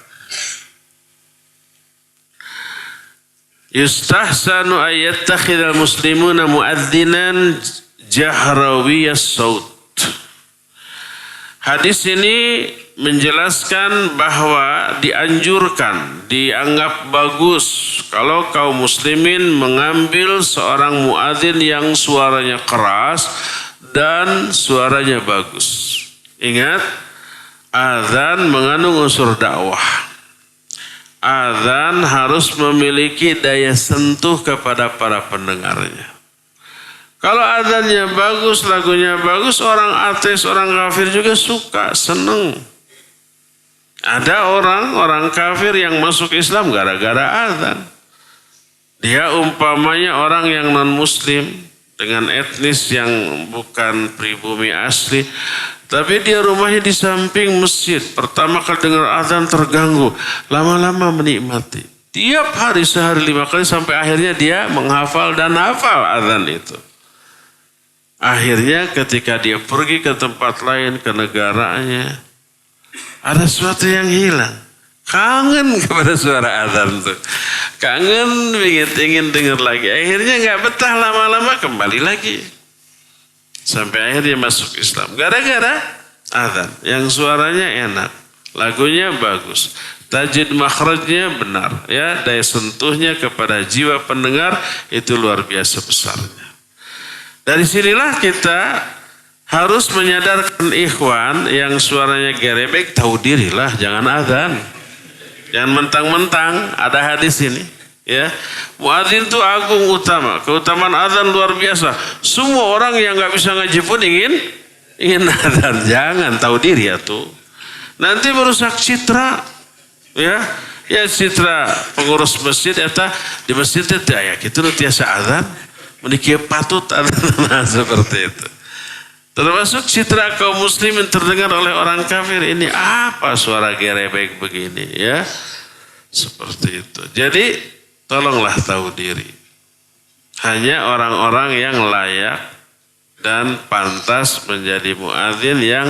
yustahsanu ayyattakhidal muslimuna muadzinan jahrawiyas saut. Hadis ini menjelaskan bahwa dianjurkan, dianggap bagus kalau kaum muslimin mengambil seorang muadzin yang suaranya keras dan suaranya bagus. Ingat, azan mengandung unsur dakwah. Azan harus memiliki daya sentuh kepada para pendengarnya. Kalau azannya bagus, lagunya bagus, orang ateis, orang kafir juga suka, seneng. Ada orang kafir yang masuk Islam gara-gara azan. Dia umpamanya orang yang non-muslim dengan etnis yang bukan pribumi asli, tapi dia rumahnya di samping masjid. Pertama kali dengar azan terganggu, lama-lama menikmati. Tiap hari sehari 5 kali sampai akhirnya dia menghafal dan hafal azan itu. Akhirnya ketika dia pergi ke tempat lain, ke negaranya, ada sesuatu yang hilang. Kangen kepada suara azan tuh. Kangen, ingin dengar lagi. Akhirnya nggak betah, lama-lama kembali lagi. Sampai akhirnya masuk Islam. Gara-gara azan yang suaranya enak. Lagunya bagus. Tajwid makhrajnya benar. Ya, daya sentuhnya kepada jiwa pendengar itu luar biasa besarnya. Dari sinilah kita harus menyadarkan ikhwan yang suaranya gerebek, tahu dirilah, jangan azan. Jangan mentang-mentang, ada hadis ini. Ya, muadzin itu agung utama, keutamaan azan luar biasa. Semua orang yang nggak bisa ngaji pun ingin azan. Jangan, tahu diri ya tuh. Nanti merusak citra, ya citra pengurus masjid eta di masjid itu ya gitu tiasa azan. Menikah patut ada seperti itu. Termasuk citra kaum muslimin terdengar oleh orang kafir, ini apa suara gerebek begini ya. Seperti itu. Jadi tolonglah tahu diri. Hanya orang-orang yang layak dan pantas menjadi muadzin yang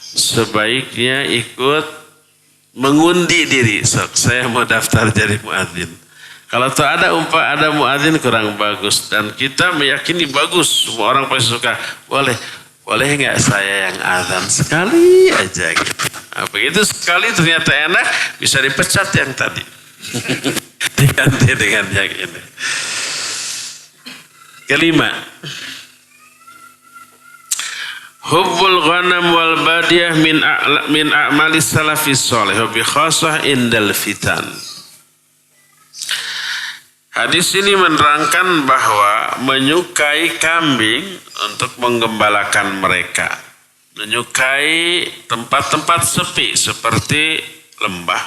sebaiknya ikut mengundi diri. Saya mau daftar jadi muadzin. Kalau tak ada muadzin kurang bagus dan kita meyakini bagus, semua orang pasti suka. Boleh nggak saya yang azan sekali aja gitu. Nah, begitu sekali ternyata enak, bisa dipecat yang tadi. Diganti dengan yang ini. Kelima, Hubbul ghanam wal badiyah min a'malis salafis salih wa bi khasah indal fitan. Hadis ini menerangkan bahwa menyukai kambing untuk menggembalakan mereka. Menyukai tempat-tempat sepi seperti lembah.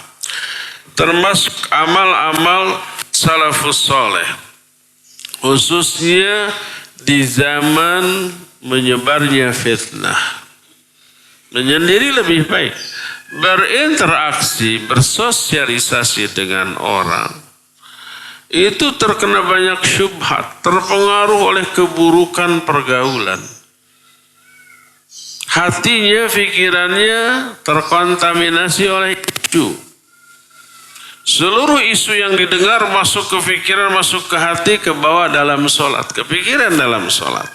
Termasuk amal-amal salafus salih. Khususnya di zaman menyebarnya fitnah. Menyendiri lebih baik. Berinteraksi, bersosialisasi dengan orang. Itu terkena banyak syubhat. Terpengaruh oleh keburukan pergaulan. Hatinya, pikirannya terkontaminasi oleh isu. Seluruh isu yang didengar masuk ke pikiran, masuk ke hati, ke bawah dalam sholat. Kepikiran dalam sholat.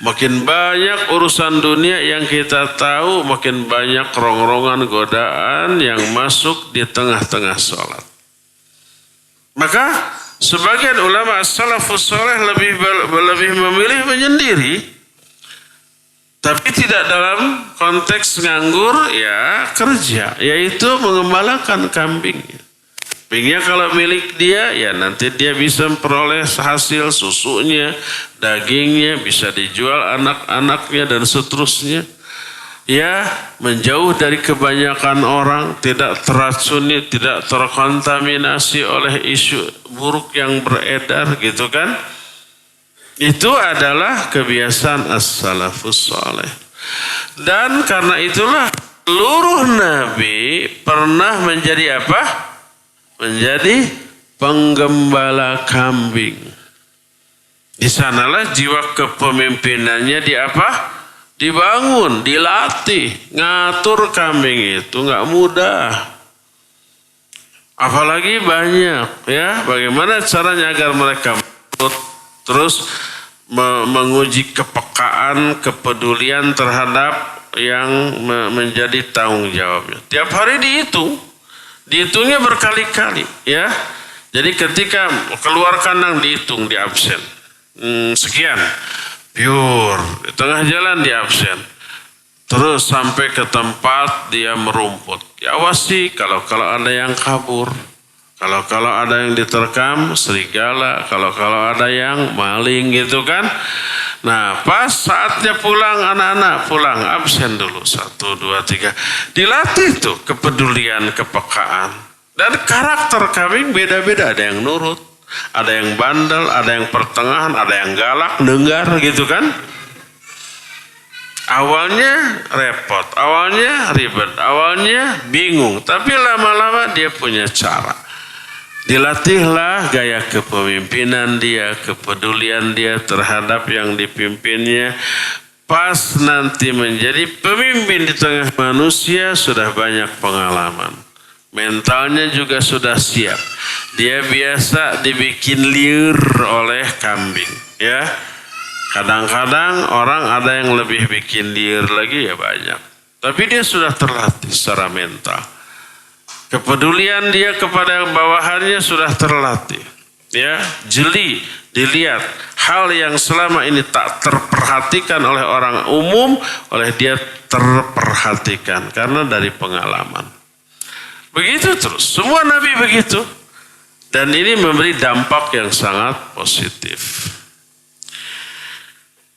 Makin banyak urusan dunia yang kita tahu, makin banyak rongrongan godaan yang masuk di tengah-tengah sholat. Maka sebagian ulama salafus saleh lebih memilih menyendiri, tapi tidak dalam konteks nganggur, ya kerja, yaitu mengembalakan kambingnya. Kambingnya kalau milik dia, ya nanti dia bisa memperoleh hasil susunya, dagingnya, bisa dijual anak-anaknya dan seterusnya. Ya, menjauh dari kebanyakan orang, tidak teracuni, tidak terkontaminasi oleh isu buruk yang beredar, gitu kan? Itu adalah kebiasaan as-salafus saleh. Dan karena itulah seluruh nabi pernah menjadi apa? Menjadi penggembala kambing. Di sanalah jiwa kepemimpinannya dibangun, dilatih. Ngatur kambing itu nggak mudah. Apalagi banyak, ya. Bagaimana caranya agar mereka terus menguji kepekaan, kepedulian terhadap yang menjadi tanggung jawabnya. Tiap hari dihitungnya berkali-kali, ya. Jadi ketika keluar kandang dihitung, di absen. Sekian, pure. Di tengah jalan di absen. Terus sampai ke tempat dia merumput. Diawasi kalau ada yang kabur. Kalau ada yang diterkam, serigala. Kalau ada yang maling, gitu kan. Nah, pas saatnya pulang, anak-anak pulang, absen dulu. 1, 2, 3. Dilatih tuh kepedulian, kepekaan. Dan karakter kambing beda-beda. Ada yang nurut, ada yang bandel, ada yang pertengahan, ada yang galak, dengar, gitu kan. Awalnya repot, awalnya ribet, awalnya bingung. Tapi lama-lama dia punya cara. Dilatihlah gaya kepemimpinan dia, kepedulian dia terhadap yang dipimpinnya. Pas nanti menjadi pemimpin di tengah manusia sudah banyak pengalaman. Mentalnya juga sudah siap. Dia biasa dibikin liur oleh kambing, ya. Kadang-kadang orang ada yang lebih bikin liur lagi, ya banyak. Tapi dia sudah terlatih secara mental. Kepedulian dia kepada bawahannya sudah terlatih. Ya, jeli, dilihat. Hal yang selama ini tak terperhatikan oleh orang umum, oleh dia terperhatikan. Karena dari pengalaman. Begitu terus. Semua nabi begitu. Dan ini memberi dampak yang sangat positif.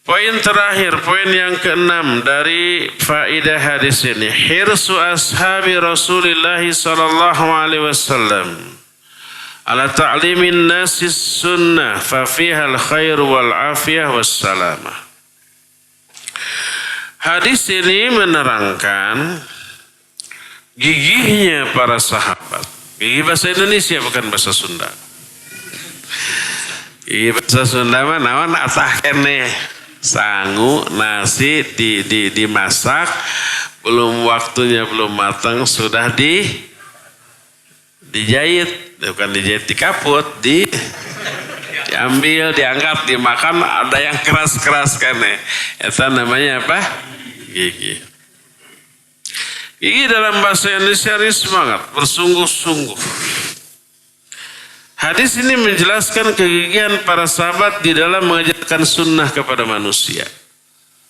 Poin terakhir, poin yang ke-6 dari faedah hadis ini. Hirsu ashabi Rasulullah sallallahu alaihi wasallam ala ta'limin nasis sunnah fa fiha al-khair wal afiyah was salamah. Hadis ini menerangkan gigihnya para sahabat. Gigih bahasa Indonesia bukan bahasa Sunda. Gigih bahasa Sunda mah naon atah keneh. Sangu nasi dimasak, belum waktunya belum matang sudah dijahit, bukan dijahit, dikaput, diambil, diangkat, dimakan. Ada yang keras-keras kan ya. Itu namanya apa? Gigi. Gigi dalam bahasa Indonesia ini semangat, bersungguh-sungguh. Hadis ini menjelaskan kegigihan para sahabat di dalam mengajarkan sunnah kepada manusia.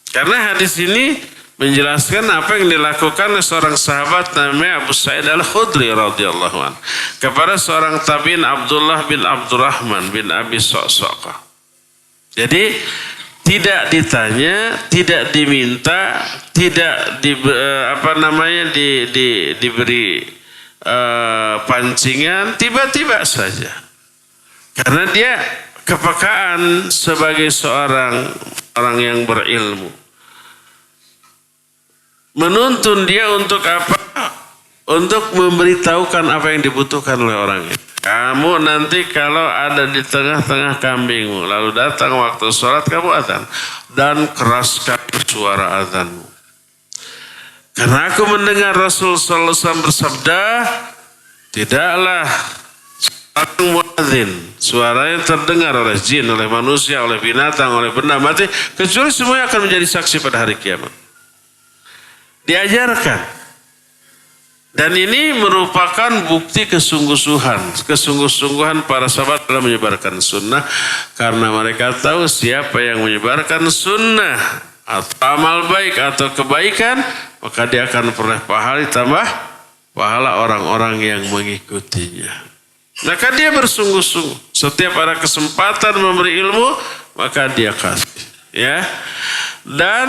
Karena hadis ini menjelaskan apa yang dilakukan oleh seorang sahabat namanya Abu Sa'id Al-Khudri radhiyallahu anhu kepada seorang tabi'in Abdullah bin Abdurrahman bin Abi Sa'saqah. Jadi tidak ditanya, tidak diminta, tidak diberi pancingan, tiba-tiba saja. Karena dia kepekaan sebagai seorang orang yang berilmu. Menuntun dia untuk apa? Untuk memberitahukan apa yang dibutuhkan oleh orang itu. Kamu nanti kalau ada di tengah-tengah kambingmu, lalu datang waktu sholat, kamu adzan. Dan keraskan suara adzanmu. Karena aku mendengar Rasul sallallahu alaihi wasallam bersabda, tidaklah seorang muadzin, suaranya terdengar oleh jin, oleh manusia, oleh binatang, oleh benda mati, kecuali semuanya akan menjadi saksi pada hari kiamat. Diajarkan. Dan ini merupakan bukti kesungguh-sungguhan para sahabat dalam menyebarkan sunnah. Karena mereka tahu siapa yang menyebarkan sunnah atau amal baik atau kebaikan, maka dia akan peroleh pahala tambah pahala orang-orang yang mengikutinya. Maka dia bersungguh-sungguh. Setiap ada kesempatan memberi ilmu, maka dia kasih. Ya. Dan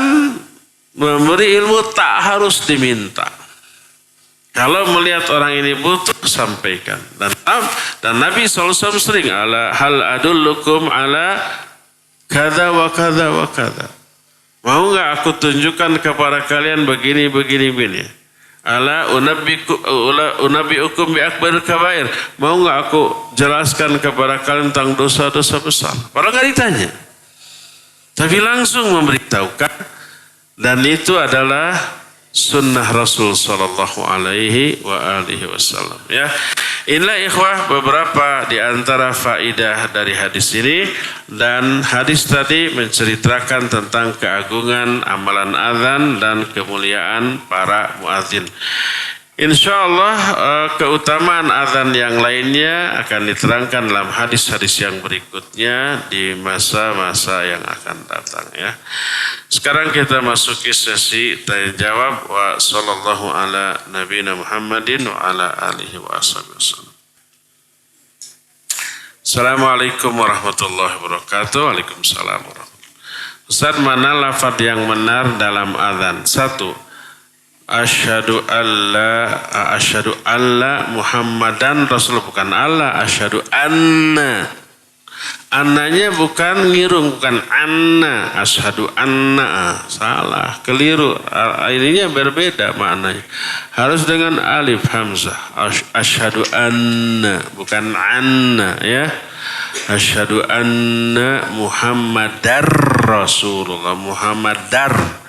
memberi ilmu tak harus diminta. Kalau melihat orang ini butuh, sampaikan. Dan Nabi SAW sering, hal adullukum ala kada wa kada wa kada. Mau nggak aku tunjukkan kepada kalian begini. Ala unabbiukum bi akbaril kabair. Mau nggak aku jelaskan kepada kalian tentang dosa-dosa besar? Padahal nggak ditanya. Tapi langsung memberitahukan. Dan itu adalah sunnah Rasul sallallahu alaihi wasallam. Ya, inilah ikhwah beberapa di antara faidah dari hadis ini. Dan hadis tadi menceritakan tentang keagungan amalan azan dan kemuliaan para muadzin. Insyaallah keutamaan azan yang lainnya akan diterangkan dalam hadis-hadis yang berikutnya di masa-masa yang akan datang, ya. Sekarang kita masuki sesi tanya jawab. Wa sallallahu ala nabiyina Muhammadin wa ala alihi wa wasallam. Assalamualaikum warahmatullahi wabarakatuh. Waalaikumsalam warahmatullahi wabarakatuh. Ustaz, mana lafaz yang benar dalam azan? 1. Asyhadu alla Muhammadan Rasulullah, bukan Allah, asyhadu anna. Annanya bukan ngirung, bukan anna, asyhadu anna. Salah, keliru. Ininya berbeda maknanya. Harus dengan alif hamzah. Asyhadu anna, bukan anna, ya. Asyhadu anna Muhammadar Rasulullah. Muhammadar.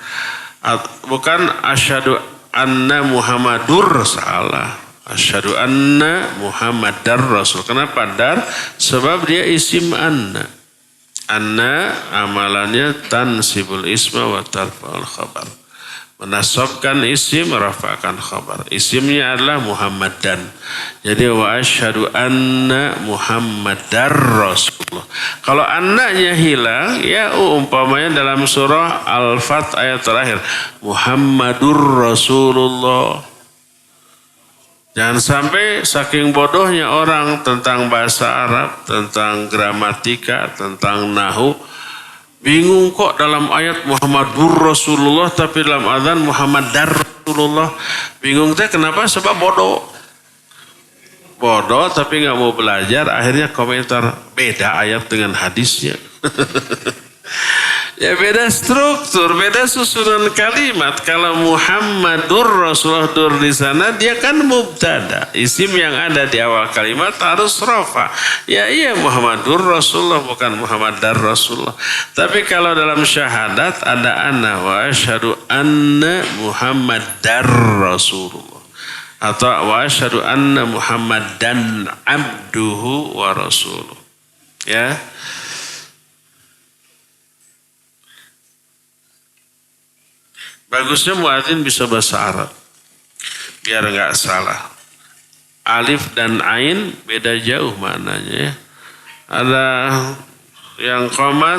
Bukan asyhadu anna Muhammadur, salah. Asyhadu anna Muhammadar Rasul. Kenapa dar? Sebab dia isim anna. Anna amalannya tansibul isma wa tarfa'ul khabar. Menasabkan isim, rafa'kan khabar. Isimnya adalah Muhammadan. Jadi wa asyhadu anna Muhammadar Rasulullah. Kalau annanya hilang, ya umpamanya dalam surah Al-Fat ayat terakhir, Muhammadur Rasulullah. Jangan sampai saking bodohnya orang tentang bahasa Arab, tentang gramatika, tentang nahu, bingung kok dalam ayat Muhammadur Rasulullah tapi dalam adzan Muhammadar Rasulullah. Bingung teh kenapa? Sebab bodoh. Bodoh tapi nggak mau belajar, akhirnya komentar beda ayat dengan hadisnya. Ya beda struktur, beda susunan kalimat. Kalau Muhammadur Rasulullah dur di sana, dia kan mubtada. Isim yang ada di awal kalimat harus rafa. Ya iya Muhammadur Rasulullah, bukan Muhammadar Rasulullah. Tapi kalau dalam syahadat ada anna wa asyhadu anna Muhammadar Rasulullah. Atau wa asyhadu anna Muhammadan abduhu wa rasuluh. Ya. Bagusnya muadzin bisa bahasa Arab, biar nggak salah. Alif dan ain beda jauh maknanya. Ya. Ada yang qomat,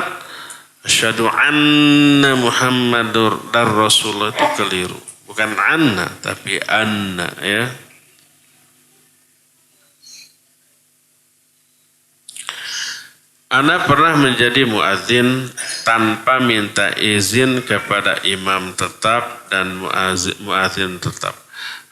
Asyhadu anna Muhammadur dan Rasulullah itu keliru. Bukan anna tapi anna ya. Ana pernah menjadi muadzin tanpa minta izin kepada imam tetap dan muadzin tetap.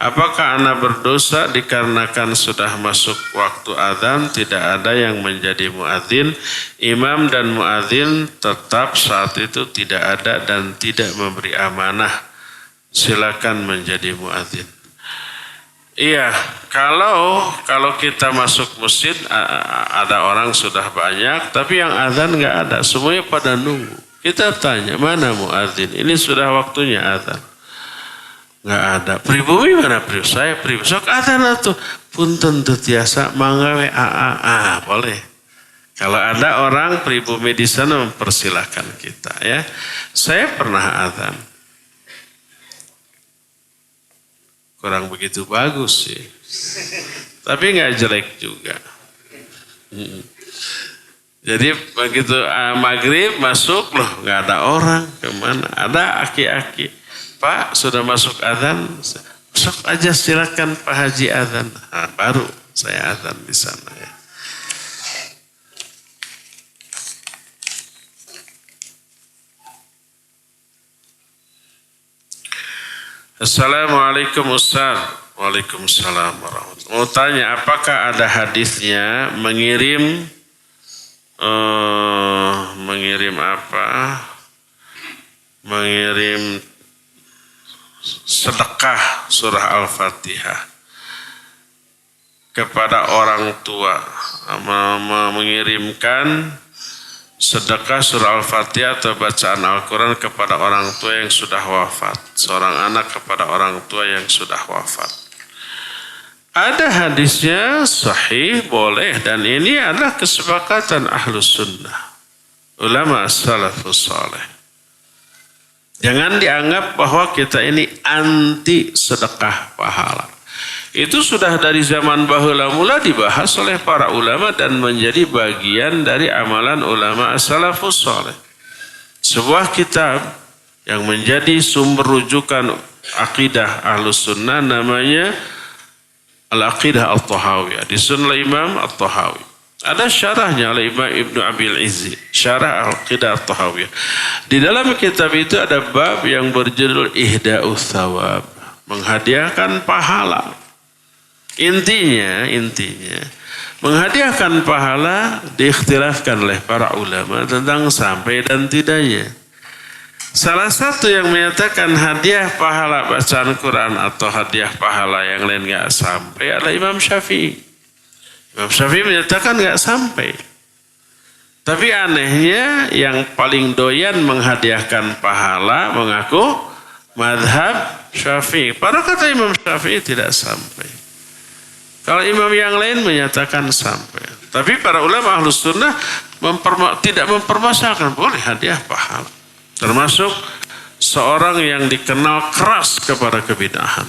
Apakah ana berdosa dikarenakan sudah masuk waktu azan tidak ada yang menjadi muadzin? Imam dan muadzin tetap saat itu tidak ada dan tidak memberi amanah. Silakan menjadi muadzin. Iya, kalau kita masuk masjid ada orang sudah banyak, tapi yang azan nggak ada, semuanya pada nunggu. Kita tanya mana muadzin? Ini sudah waktunya azan. Nggak ada. Pribumi mana pribumi? Saya pribumi. Sok azan tuh. Punten tetiasa manggawe boleh. Kalau ada orang pribumi di sana mempersilahkan kita ya. Saya pernah azan. Kurang begitu bagus sih. Tapi nggak jelek juga. Jadi begitu maghrib masuk loh nggak ada orang. Kemana? Ada aki-aki. Pak sudah masuk azan. Masuk aja silakan Pak Haji azan. Nah, baru saya azan di sana ya. Assalamualaikum Ustaz. Waalaikumsalam warahmatullahi wabarakatuh. Mau tanya apakah ada hadisnya mengirim sedekah surah Al-Fatihah kepada orang tua, mengirimkan sedekah surah Al-Fatihah atau bacaan Al-Quran kepada orang tua yang sudah wafat. Seorang anak kepada orang tua yang sudah wafat. Ada hadisnya sahih, boleh. Dan ini adalah kesepakatan Ahlus Sunnah. Ulama salafus saleh. Jangan dianggap bahwa kita ini anti sedekah pahala. Itu sudah dari zaman bahula mula dibahas oleh para ulama dan menjadi bagian dari amalan ulama as-salafus saleh. Sebuah kitab yang menjadi sumber rujukan akidah Ahlus Sunnah namanya Al-Aqidah At-Tahawiyah. Disusun oleh Imam At-Tahawi. Ada syarahnya oleh Imam Ibnu Abil Izzi. Syarah Al-Aqidah At-Tahawiyah. Di dalam kitab itu ada bab yang berjudul Ihda'us Thawab. Menghadiahkan pahala. Intinya menghadiahkan pahala diikhtilafkan oleh para ulama tentang sampai dan tidaknya. Salah satu yang menyatakan hadiah pahala bacaan Quran atau hadiah pahala yang lain nggak sampai adalah Imam Syafi'i. Imam Syafi'i menyatakan nggak sampai. Tapi anehnya yang paling doyan menghadiahkan pahala mengaku madhab Syafi'i. Padahal kata Imam Syafi'i tidak sampai. Kalau imam yang lain menyatakan sampai. Tapi para ulama Ahlus Sunnah tidak mempermasalahkan boleh hadiah pahala. Termasuk seorang yang dikenal keras kepada kebid'ahan.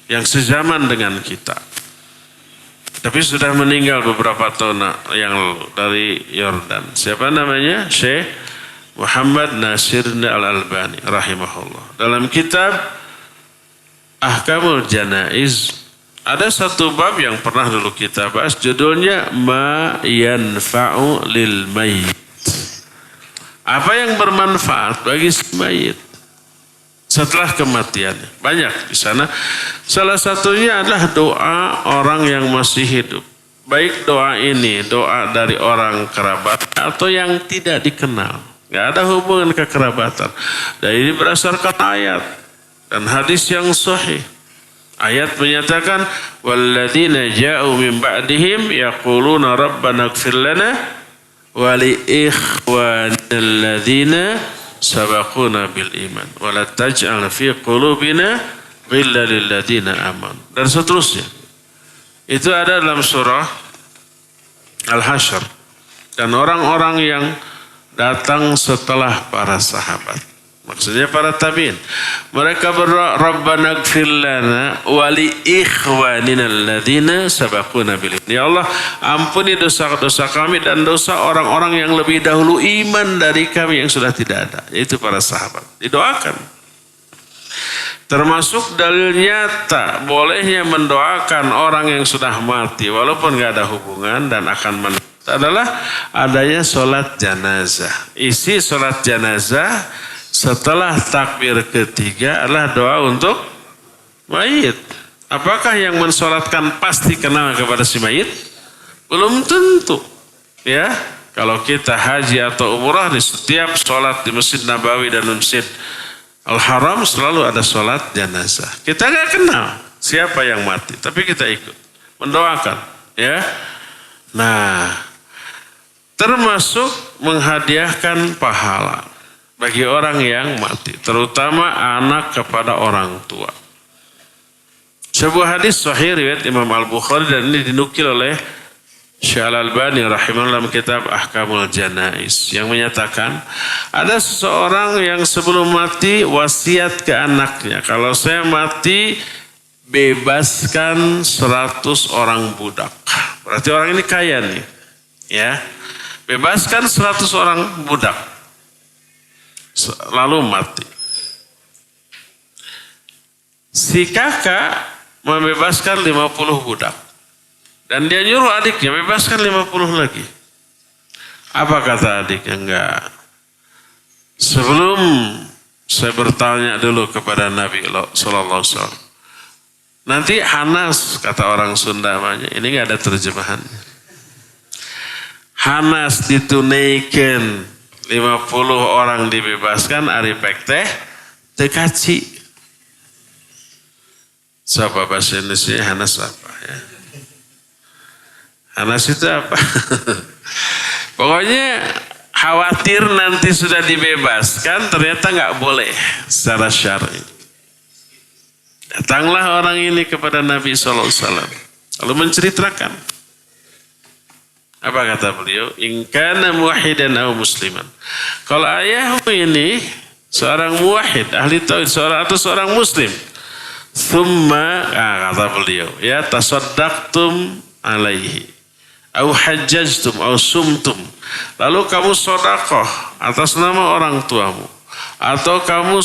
Yang sezaman dengan kita. Tapi sudah meninggal beberapa tahun yang dari Yordan. Siapa namanya? Syekh Muhammad Nasir Al-Albani rahimahullah. Dalam kitab Ahkamul Janaiz ada satu bab yang pernah dulu kita bahas, judulnya Ma yanfa'u lil mayyit. Apa yang bermanfaat bagi si mayit setelah kematiannya? Banyak di sana. Salah satunya adalah doa orang yang masih hidup. Baik doa ini, doa dari orang kerabat atau yang tidak dikenal. Gak ada hubungan kekerabatan. Dan ini berdasarkan ayat dan hadis yang sahih. Ayat menyatakan walladzina ja'u min ba'dihim yaquluna rabbana ighfir lana wa li ikhwanil ladzina sabaquna bil iman wa la taj'al fi qulubina ghillan lil ladzina amanu dan seterusnya. Itu ada dalam surah Al-Hasyr. Dan orang-orang yang datang setelah para sahabat. Maksudnya para tabi'in. Mereka berdoa, Rabbana gfir lana wa li ikhwanina alladhina sabaquna bil iman. Ya Allah, ampuni dosa-dosa kami dan dosa orang-orang yang lebih dahulu iman dari kami yang sudah tidak ada. Yaitu para sahabat. Didoakan. Termasuk dalil nyata bolehnya mendoakan orang yang sudah mati walaupun gak ada hubungan dan akan meninggal adalah adanya sholat janazah. Isi sholat janazah setelah takbir ketiga adalah doa untuk mayit. Apakah yang mensolatkan pasti kenal kepada si mayit? Belum tentu. Ya, kalau kita haji atau umrah di setiap sholat di Masjid Nabawi dan Masjid Al-Haram selalu ada sholat janazah. Kita nggak kenal siapa yang mati, tapi kita ikut mendoakan. Ya, nah termasuk menghadiahkan pahala bagi orang yang mati, terutama anak kepada orang tua. Sebuah hadis sahih riwayat Imam Al-Bukhari dan ini dinukil oleh Syekh Al-Albani rahimahullah dalam kitab Ahkamul Janais yang menyatakan ada seseorang yang sebelum mati wasiat ke anaknya, kalau saya mati bebaskan 100 orang budak. Berarti orang ini kaya nih. Ya. Bebaskan 100 orang budak. Lalu mati. Si kakak membebaskan 50 budak. Dan dia nyuruh adiknya bebaskan 50 lagi. Apa kata adiknya? Enggak. Sebelum saya bertanya dulu kepada Nabi sallallahu alaihi wasallam. Nanti Hanas kata orang Sunda namanya. Ini enggak ada terjemahannya. Hanas ditunaikan 50 orang dibebaskan ari pek teh tekaci. Siapa bahasa Indonesia Hanas apa ya? Hanas itu apa? Pokoknya khawatir nanti sudah dibebaskan ternyata nggak boleh secara syar'i. Datanglah orang ini kepada Nabi SAW lalu menceritakan. Apa kata beliau? In kana muwahidan aw musliman. Kalau ayahmu ini seorang muwahhid, ahli tauhid, seorang muslim. Thumma, kata beliau, ya tasaddaqtum alaihi. Au hajjajtum au sumtum. Lalu kamu sedekah atas nama orang tuamu. Atau kamu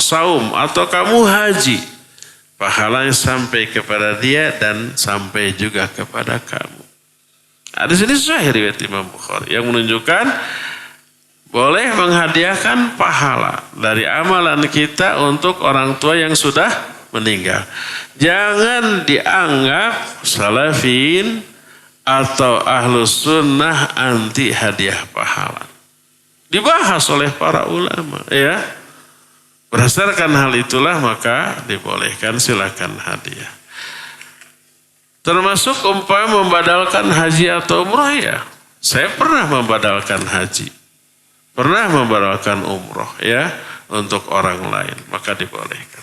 saum. Atau kamu haji. Pahalanya sampai kepada dia dan sampai juga kepada kamu. Ada sini sahih riwayat Imam Bukhari yang menunjukkan boleh menghadiahkan pahala dari amalan kita untuk orang tua yang sudah meninggal. Jangan dianggap salafin atau ahlus sunnah anti hadiah pahala. Dibahas oleh para ulama, ya. Berdasarkan hal itulah maka dibolehkan silakan hadiah. Termasuk umpama membadalkan haji atau umrah ya. Saya pernah membadalkan haji. Pernah membadalkan umrah ya untuk orang lain. Maka dibolehkan.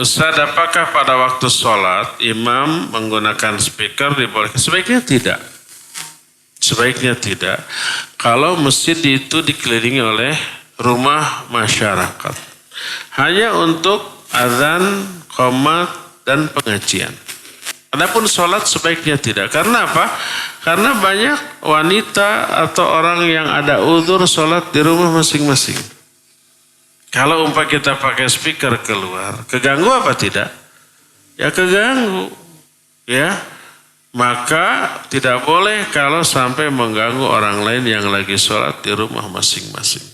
Ustaz, apakah pada waktu sholat imam menggunakan speaker dibolehkan? Sebaiknya tidak. Sebaiknya tidak. Kalau masjid itu dikelilingi oleh rumah masyarakat. Hanya untuk azan, qomat, dan pengajian. Adapun sholat sebaiknya tidak. Karena apa? Karena banyak wanita atau orang yang ada uzur sholat di rumah masing-masing. Kalau umpah kita pakai speaker keluar, keganggu apa tidak? Ya keganggu. Ya. Maka tidak boleh kalau sampai mengganggu orang lain yang lagi sholat di rumah masing-masing.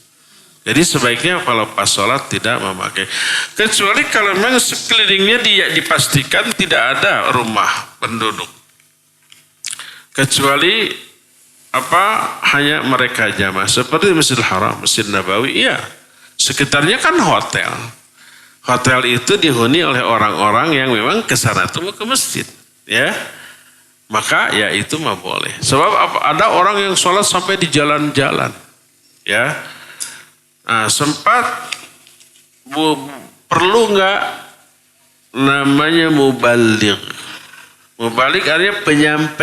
Jadi sebaiknya kalau pas sholat tidak memakai. Kecuali kalau memang sekelilingnya dia dipastikan tidak ada rumah penduduk. Kecuali hanya mereka jamaah. Seperti Masjidil Haram, Masjid Nabawi, iya. Sekitarnya kan hotel. Hotel itu dihuni oleh orang-orang yang memang kesana tuh mau ke masjid, ya. maka ya itu mah boleh. Sebab ada orang yang sholat sampai di jalan-jalan. Ya, nah, sempat perlu nggak namanya mubaligh? Mubaligh artinya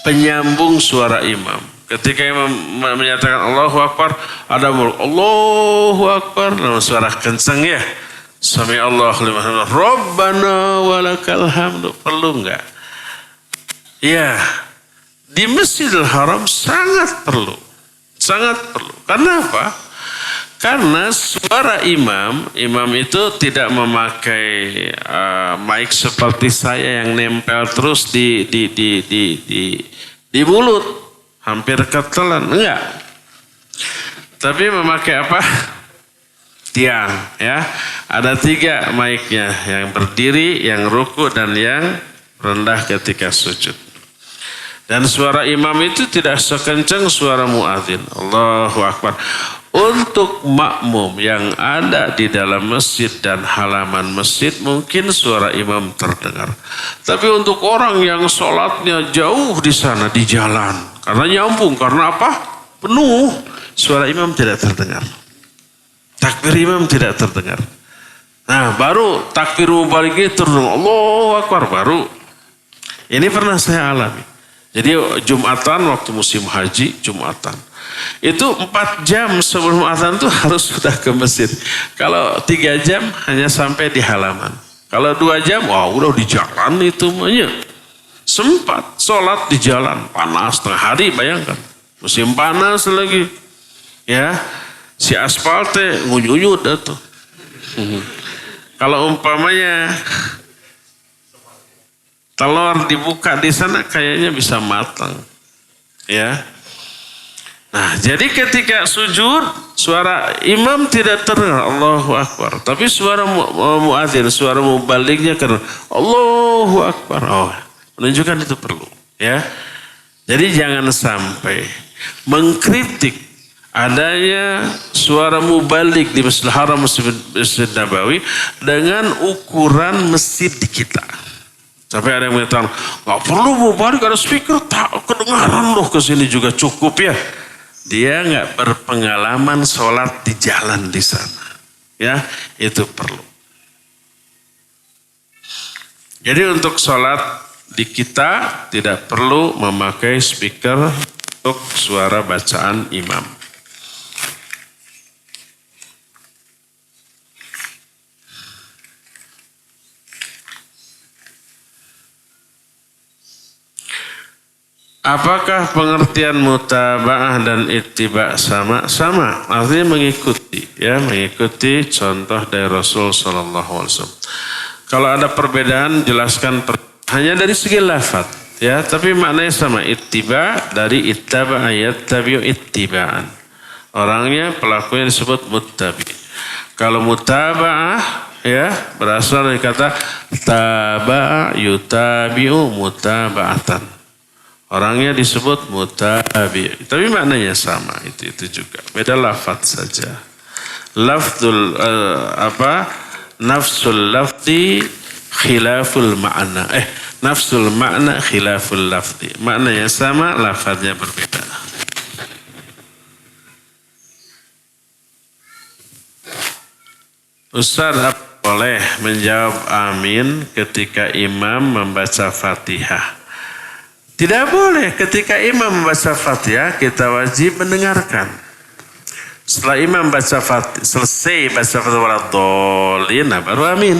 penyambung suara imam. Ketika imam menyatakan Allahu Akbar, ada Allahu Akbar, suara kencang ya. Sami Allahu liman hamidah, Rabbana walakal hamdu. Perlu enggak? Ya, di Masjidil Haram sangat perlu. Sangat perlu. Karena apa? Karena suara imam itu tidak memakai mic seperti saya yang nempel terus di mulut, hampir ketelan, enggak. Tapi memakai apa? Tiang, ya. Ada 3 mic-nya, yang berdiri, yang ruku, dan yang rendah ketika sujud. Dan suara imam itu tidak sekencang suara muadzin. Allahu Akbar. Untuk makmum yang ada di dalam masjid dan halaman masjid mungkin suara imam terdengar. Tapi untuk orang yang sholatnya jauh di sana, di jalan, karena nyambung, karena apa? Penuh, suara imam tidak terdengar. Takbir imam tidak terdengar. Nah, baru takbir mubaligh terdengar. Allahu Akbar, baru. Ini pernah saya alami. Jadi Jumatan waktu musim haji, Jumatan. Itu 4 jam sebelum azan tuh harus sudah ke masjid. Kalau 3 jam hanya sampai di halaman. Kalau 2 jam, wah udah di jalan itu semuanya. Sempat sholat di jalan, panas tengah hari, bayangkan. Musim panas lagi. Ya, si aspal teh ngunyut tuh. Kalau umpamanya telur dibuka di sana kayaknya bisa matang. Ya. Nah, jadi ketika sujud suara imam tidak terdengar Allahu Akbar, tapi suara muadzin, suara mubalighnya kan Allahu Akbar. Oh, menunjukkan itu perlu, ya. Jadi jangan sampai mengkritik adanya suara mubaligh di Masjidil Haram, Masjid Nabawi dengan ukuran masjid di kita. Sampai ada yang mengatakan, nggak perlu mubaligh, ada speaker, tak kedengaran loh, kesini juga cukup ya. Dia nggak berpengalaman sholat di jalan di sana, ya itu perlu. Jadi untuk sholat di kita tidak perlu memakai speaker untuk suara bacaan imam. Apakah pengertian mutaba'ah dan ittiba' sama? Sama, artinya mengikuti, ya, mengikuti contoh dari Rasul sallallahu alaihi wasallam. Kalau ada perbedaan jelaskan hanya dari segi lafaz, ya, tapi maknanya sama. Ittiba' dari ittaba'a yattabi'u ittiba'an. Orangnya, pelakunya disebut muttabi. Kalau mutaba'ah, ya, berasal dari kata taba'a yutabi'u mutaba'atan. Orangnya disebut mutabi, tapi maknanya sama, itu juga. Beda lafaz saja. Lafzul nafsul lafzi khilaful ma'na. Nafsul ma'na khilaful lafzi. Maknanya sama, lafaznya berbeda. Ustaz, boleh menjawab amin ketika imam membaca Fatihah? Tidak boleh, ketika imam membaca Fatihah kita wajib mendengarkan. Setelah imam baca Fatihah, selesai baca Fatihah waladhdallin, nah baru amin.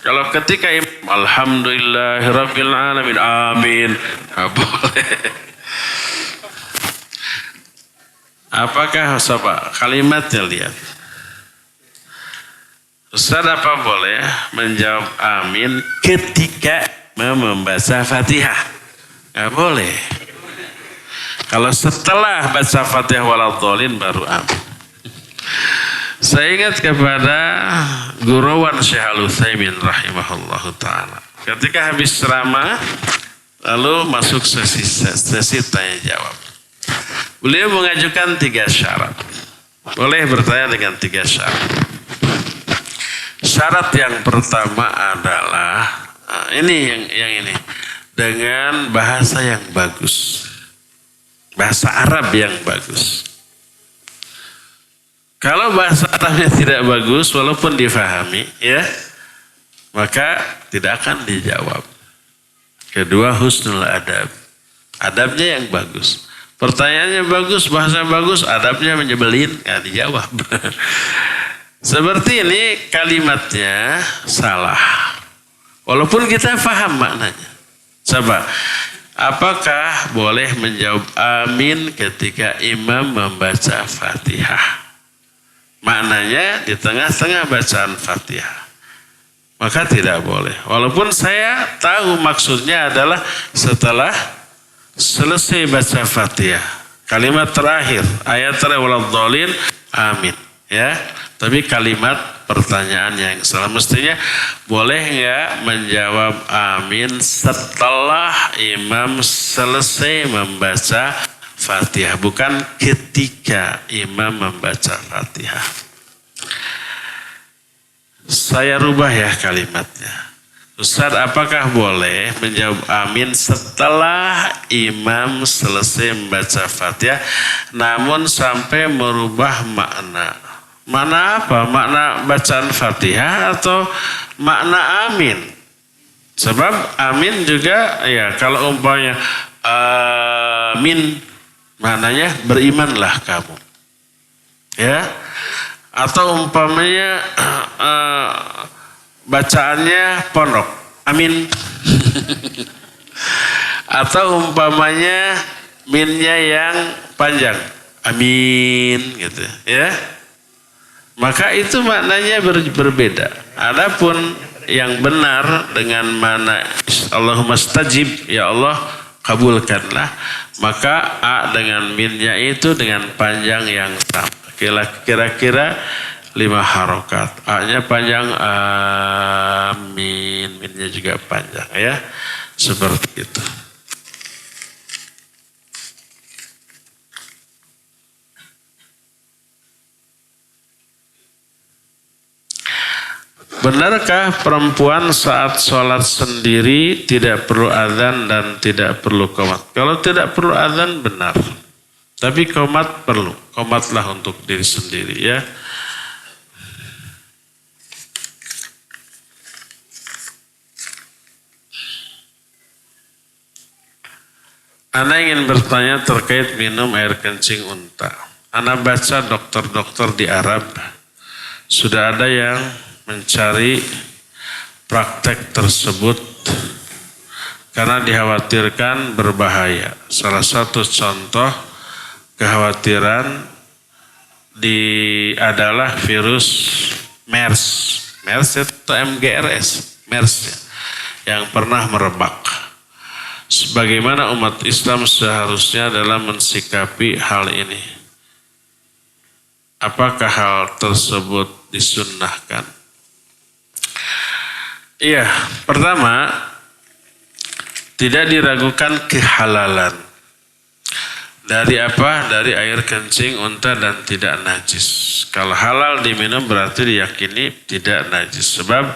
Kalau ketika imam alhamdulillahirabbil alamin, amin, nggak boleh. Apakah coba kalimatnya lihat? Ustaz, apa boleh menjawab amin ketika membaca Fatihah? Nggak boleh. Kalau setelah baca Fatihah waladhdallin baru amin. Saya ingat kepada gurawan Syekh Al-Utsaimin rahimahullahu ta'ala. Ketika habis ceramah, lalu masuk sesi tanya jawab. Beliau mengajukan 3 syarat. Boleh bertanya dengan 3 syarat. Syarat yang pertama adalah Ini yang ini dengan bahasa yang bagus, bahasa Arab yang bagus. Kalau bahasa Arabnya tidak bagus, walaupun difahami, ya, maka tidak akan dijawab. Kedua, husnul adab, adabnya yang bagus. Pertanyaannya bagus, bahasa bagus, adabnya menyebelin, nggak dijawab. Seperti ini kalimatnya salah, walaupun kita paham maknanya. Coba, apakah boleh menjawab amin ketika imam membaca Fatihah? Maknanya di tengah-tengah bacaan Fatihah. Maka tidak boleh. Walaupun saya tahu maksudnya adalah setelah selesai baca Fatihah, kalimat terakhir, ayat terakhir waladhdallin, amin. Ya, tapi kalimat pertanyaan yang salah. Mestinya boleh nggak menjawab amin setelah imam selesai membaca Fatihah, bukan ketika imam membaca Fatihah. Saya rubah ya kalimatnya. Ustaz, apakah boleh menjawab amin setelah imam selesai membaca Fatihah namun sampai merubah makna? Makna apa? Makna bacaan Fatihah atau makna amin? Sebab amin juga ya, kalau umpamanya amin maknanya berimanlah kamu, ya, atau umpamanya bacaannya pondok, amin, atau umpamanya minnya yang panjang, amin, gitu, ya, maka itu maknanya berbeda. Adapun yang benar dengan mana Allahumma stajib, ya Allah kabulkanlah, maka a dengan minnya itu dengan panjang yang sama, kira-kira 5 harokat. A-nya panjang, amin, minnya juga panjang, ya, seperti itu. Benarkah perempuan saat sholat sendiri tidak perlu adzan dan tidak perlu qomat? Kalau tidak perlu adzan benar, tapi qomat perlu. Qomatlah untuk diri sendiri, ya. Ana ingin bertanya terkait minum air kencing unta. Ana baca dokter-dokter di Arab sudah ada yang mencari praktek tersebut karena dikhawatirkan berbahaya. Salah satu contoh kekhawatiran adalah virus MERS. MERS itu MGRS, MERS ya, yang pernah merebak. Sebagaimana umat Islam seharusnya dalam mensikapi hal ini? Apakah hal tersebut disunnahkan? Iya, pertama, tidak diragukan kehalalan. Dari apa? Dari air kencing unta dan tidak najis. Kalau halal diminum berarti diyakini tidak najis. Sebab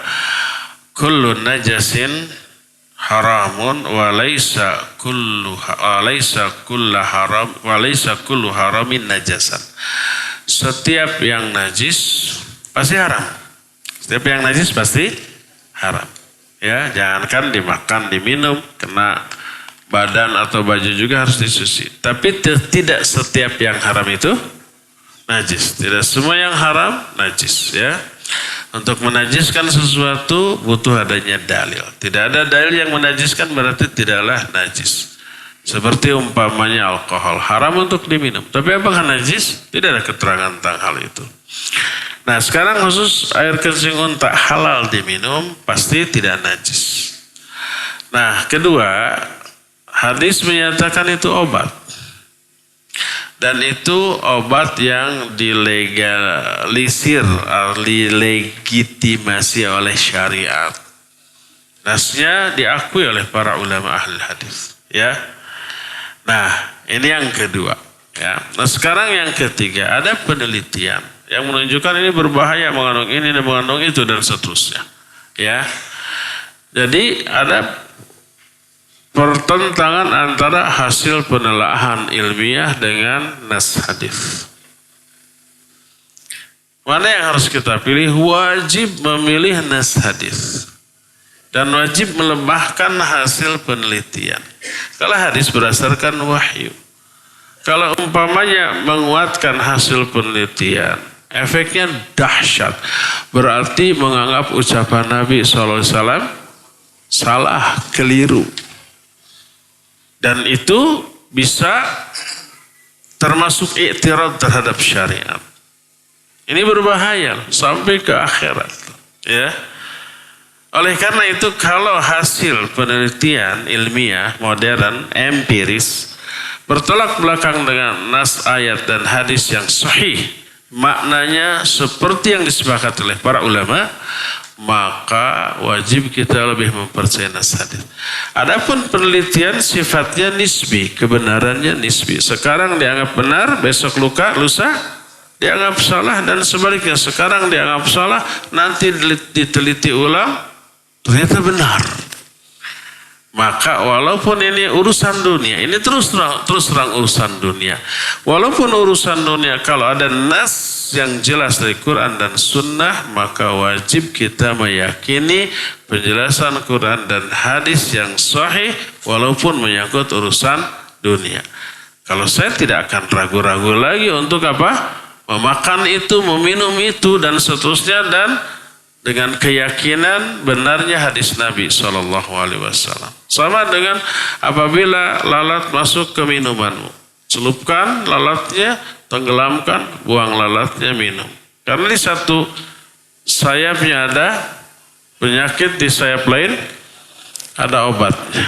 kullu najasin haramun walaysa kullu haramin najasan. Setiap yang najis pasti haram. Setiap yang najis pasti haram. Ya, jangankan dimakan, diminum, kena badan atau baju juga harus disuci. Tapi tidak setiap yang haram itu najis. Tidak semua yang haram najis, ya. Untuk menajiskan sesuatu butuh adanya dalil. Tidak ada dalil yang menajiskan berarti tidaklah najis. Seperti umpamanya alkohol, haram untuk diminum. Tapi apakah najis? Tidak ada keterangan tentang hal itu. Nah, sekarang khusus air kencing unta halal diminum, pasti tidak najis. Nah, kedua, hadis menyatakan itu obat. Dan itu obat yang dilegalisir, dilegitimasi oleh syariat. Nasnya diakui oleh para ulama ahli hadis, ya. Nah, ini yang kedua, ya. Nah, sekarang yang ketiga, ada penelitian yang menunjukkan ini berbahaya, mengandung ini dan mengandung itu dan seterusnya, ya. Jadi ada pertentangan antara hasil penelaahan ilmiah dengan nas hadis. Mana yang harus kita pilih? Wajib memilih nas hadis. Dan wajib melemahkan hasil penelitian. Kalau hadis berdasarkan wahyu. Kalau umpamanya menguatkan hasil penelitian, efeknya dahsyat. Berarti menganggap ucapan Nabi SAW salah, keliru. Dan itu bisa termasuk i'tirad terhadap syariat. Ini berbahaya sampai ke akhirat. Ya. Oleh karena itu kalau hasil penelitian ilmiah modern empiris bertolak belakang dengan nas ayat dan hadis yang sahih, maknanya seperti yang disepakati oleh para ulama, maka wajib kita lebih mempercayai nas hadis. Adapun penelitian sifatnya nisbi, kebenarannya nisbi. Sekarang dianggap benar, besok lusa dianggap salah, dan sebaliknya sekarang dianggap salah, nanti diteliti ulang ternyata benar. Maka walaupun ini urusan dunia, ini terus terang urusan dunia. Walaupun urusan dunia, kalau ada nas yang jelas dari Quran dan Sunnah, maka wajib kita meyakini penjelasan Quran dan hadis yang sahih, walaupun menyangkut urusan dunia. Kalau saya tidak akan ragu-ragu lagi untuk apa? Memakan itu, meminum itu, dan seterusnya, dan dengan keyakinan benarnya hadis Nabi SAW. Sama dengan apabila lalat masuk ke minumanmu. Celupkan lalatnya, tenggelamkan, buang lalatnya, minum. Karena di satu sayapnya ada penyakit, di sayap lain ada obatnya.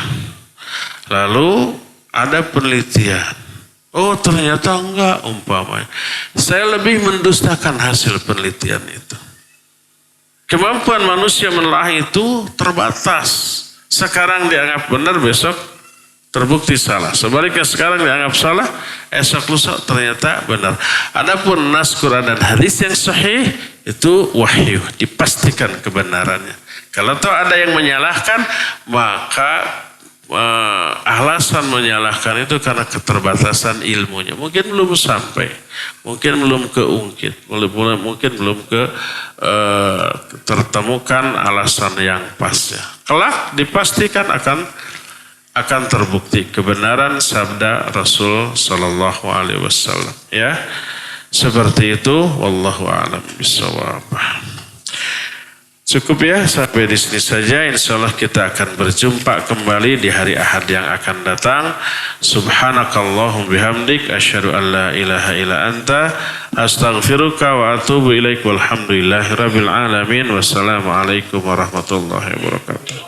Lalu ada penelitian. Oh ternyata enggak, umpamanya. Saya lebih mendustakan hasil penelitian itu. Kemampuan manusia menelaah itu terbatas. Sekarang dianggap benar, besok terbukti salah. Sebaliknya sekarang dianggap salah, esok lusa ternyata benar. Adapun nas Quran dan hadis yang sahih itu wahyu, dipastikan kebenarannya. Kalau tahu ada yang menyalahkan, maka alasan menyalahkan itu karena keterbatasan ilmunya. Mungkin belum sampai, mungkin belum keungkit, mungkin belum tertemukan alasan yang pasnya. Kelak dipastikan akan terbukti kebenaran sabda Rasul Sallallahu Alaihi Wasallam. Ya, seperti itu. Wallahu a'lam bishawab. Cukup ya, sampai di sini saja. Insyaallah kita akan berjumpa kembali di hari Ahad yang akan datang. Subhanakallahum bihamdik, asyhadu an la ilaha illa anta, astaghfiruka wa atubu ilaik. Walhamdulillahirabbil alamin. Wassalamualaikum warahmatullahi wabarakatuh.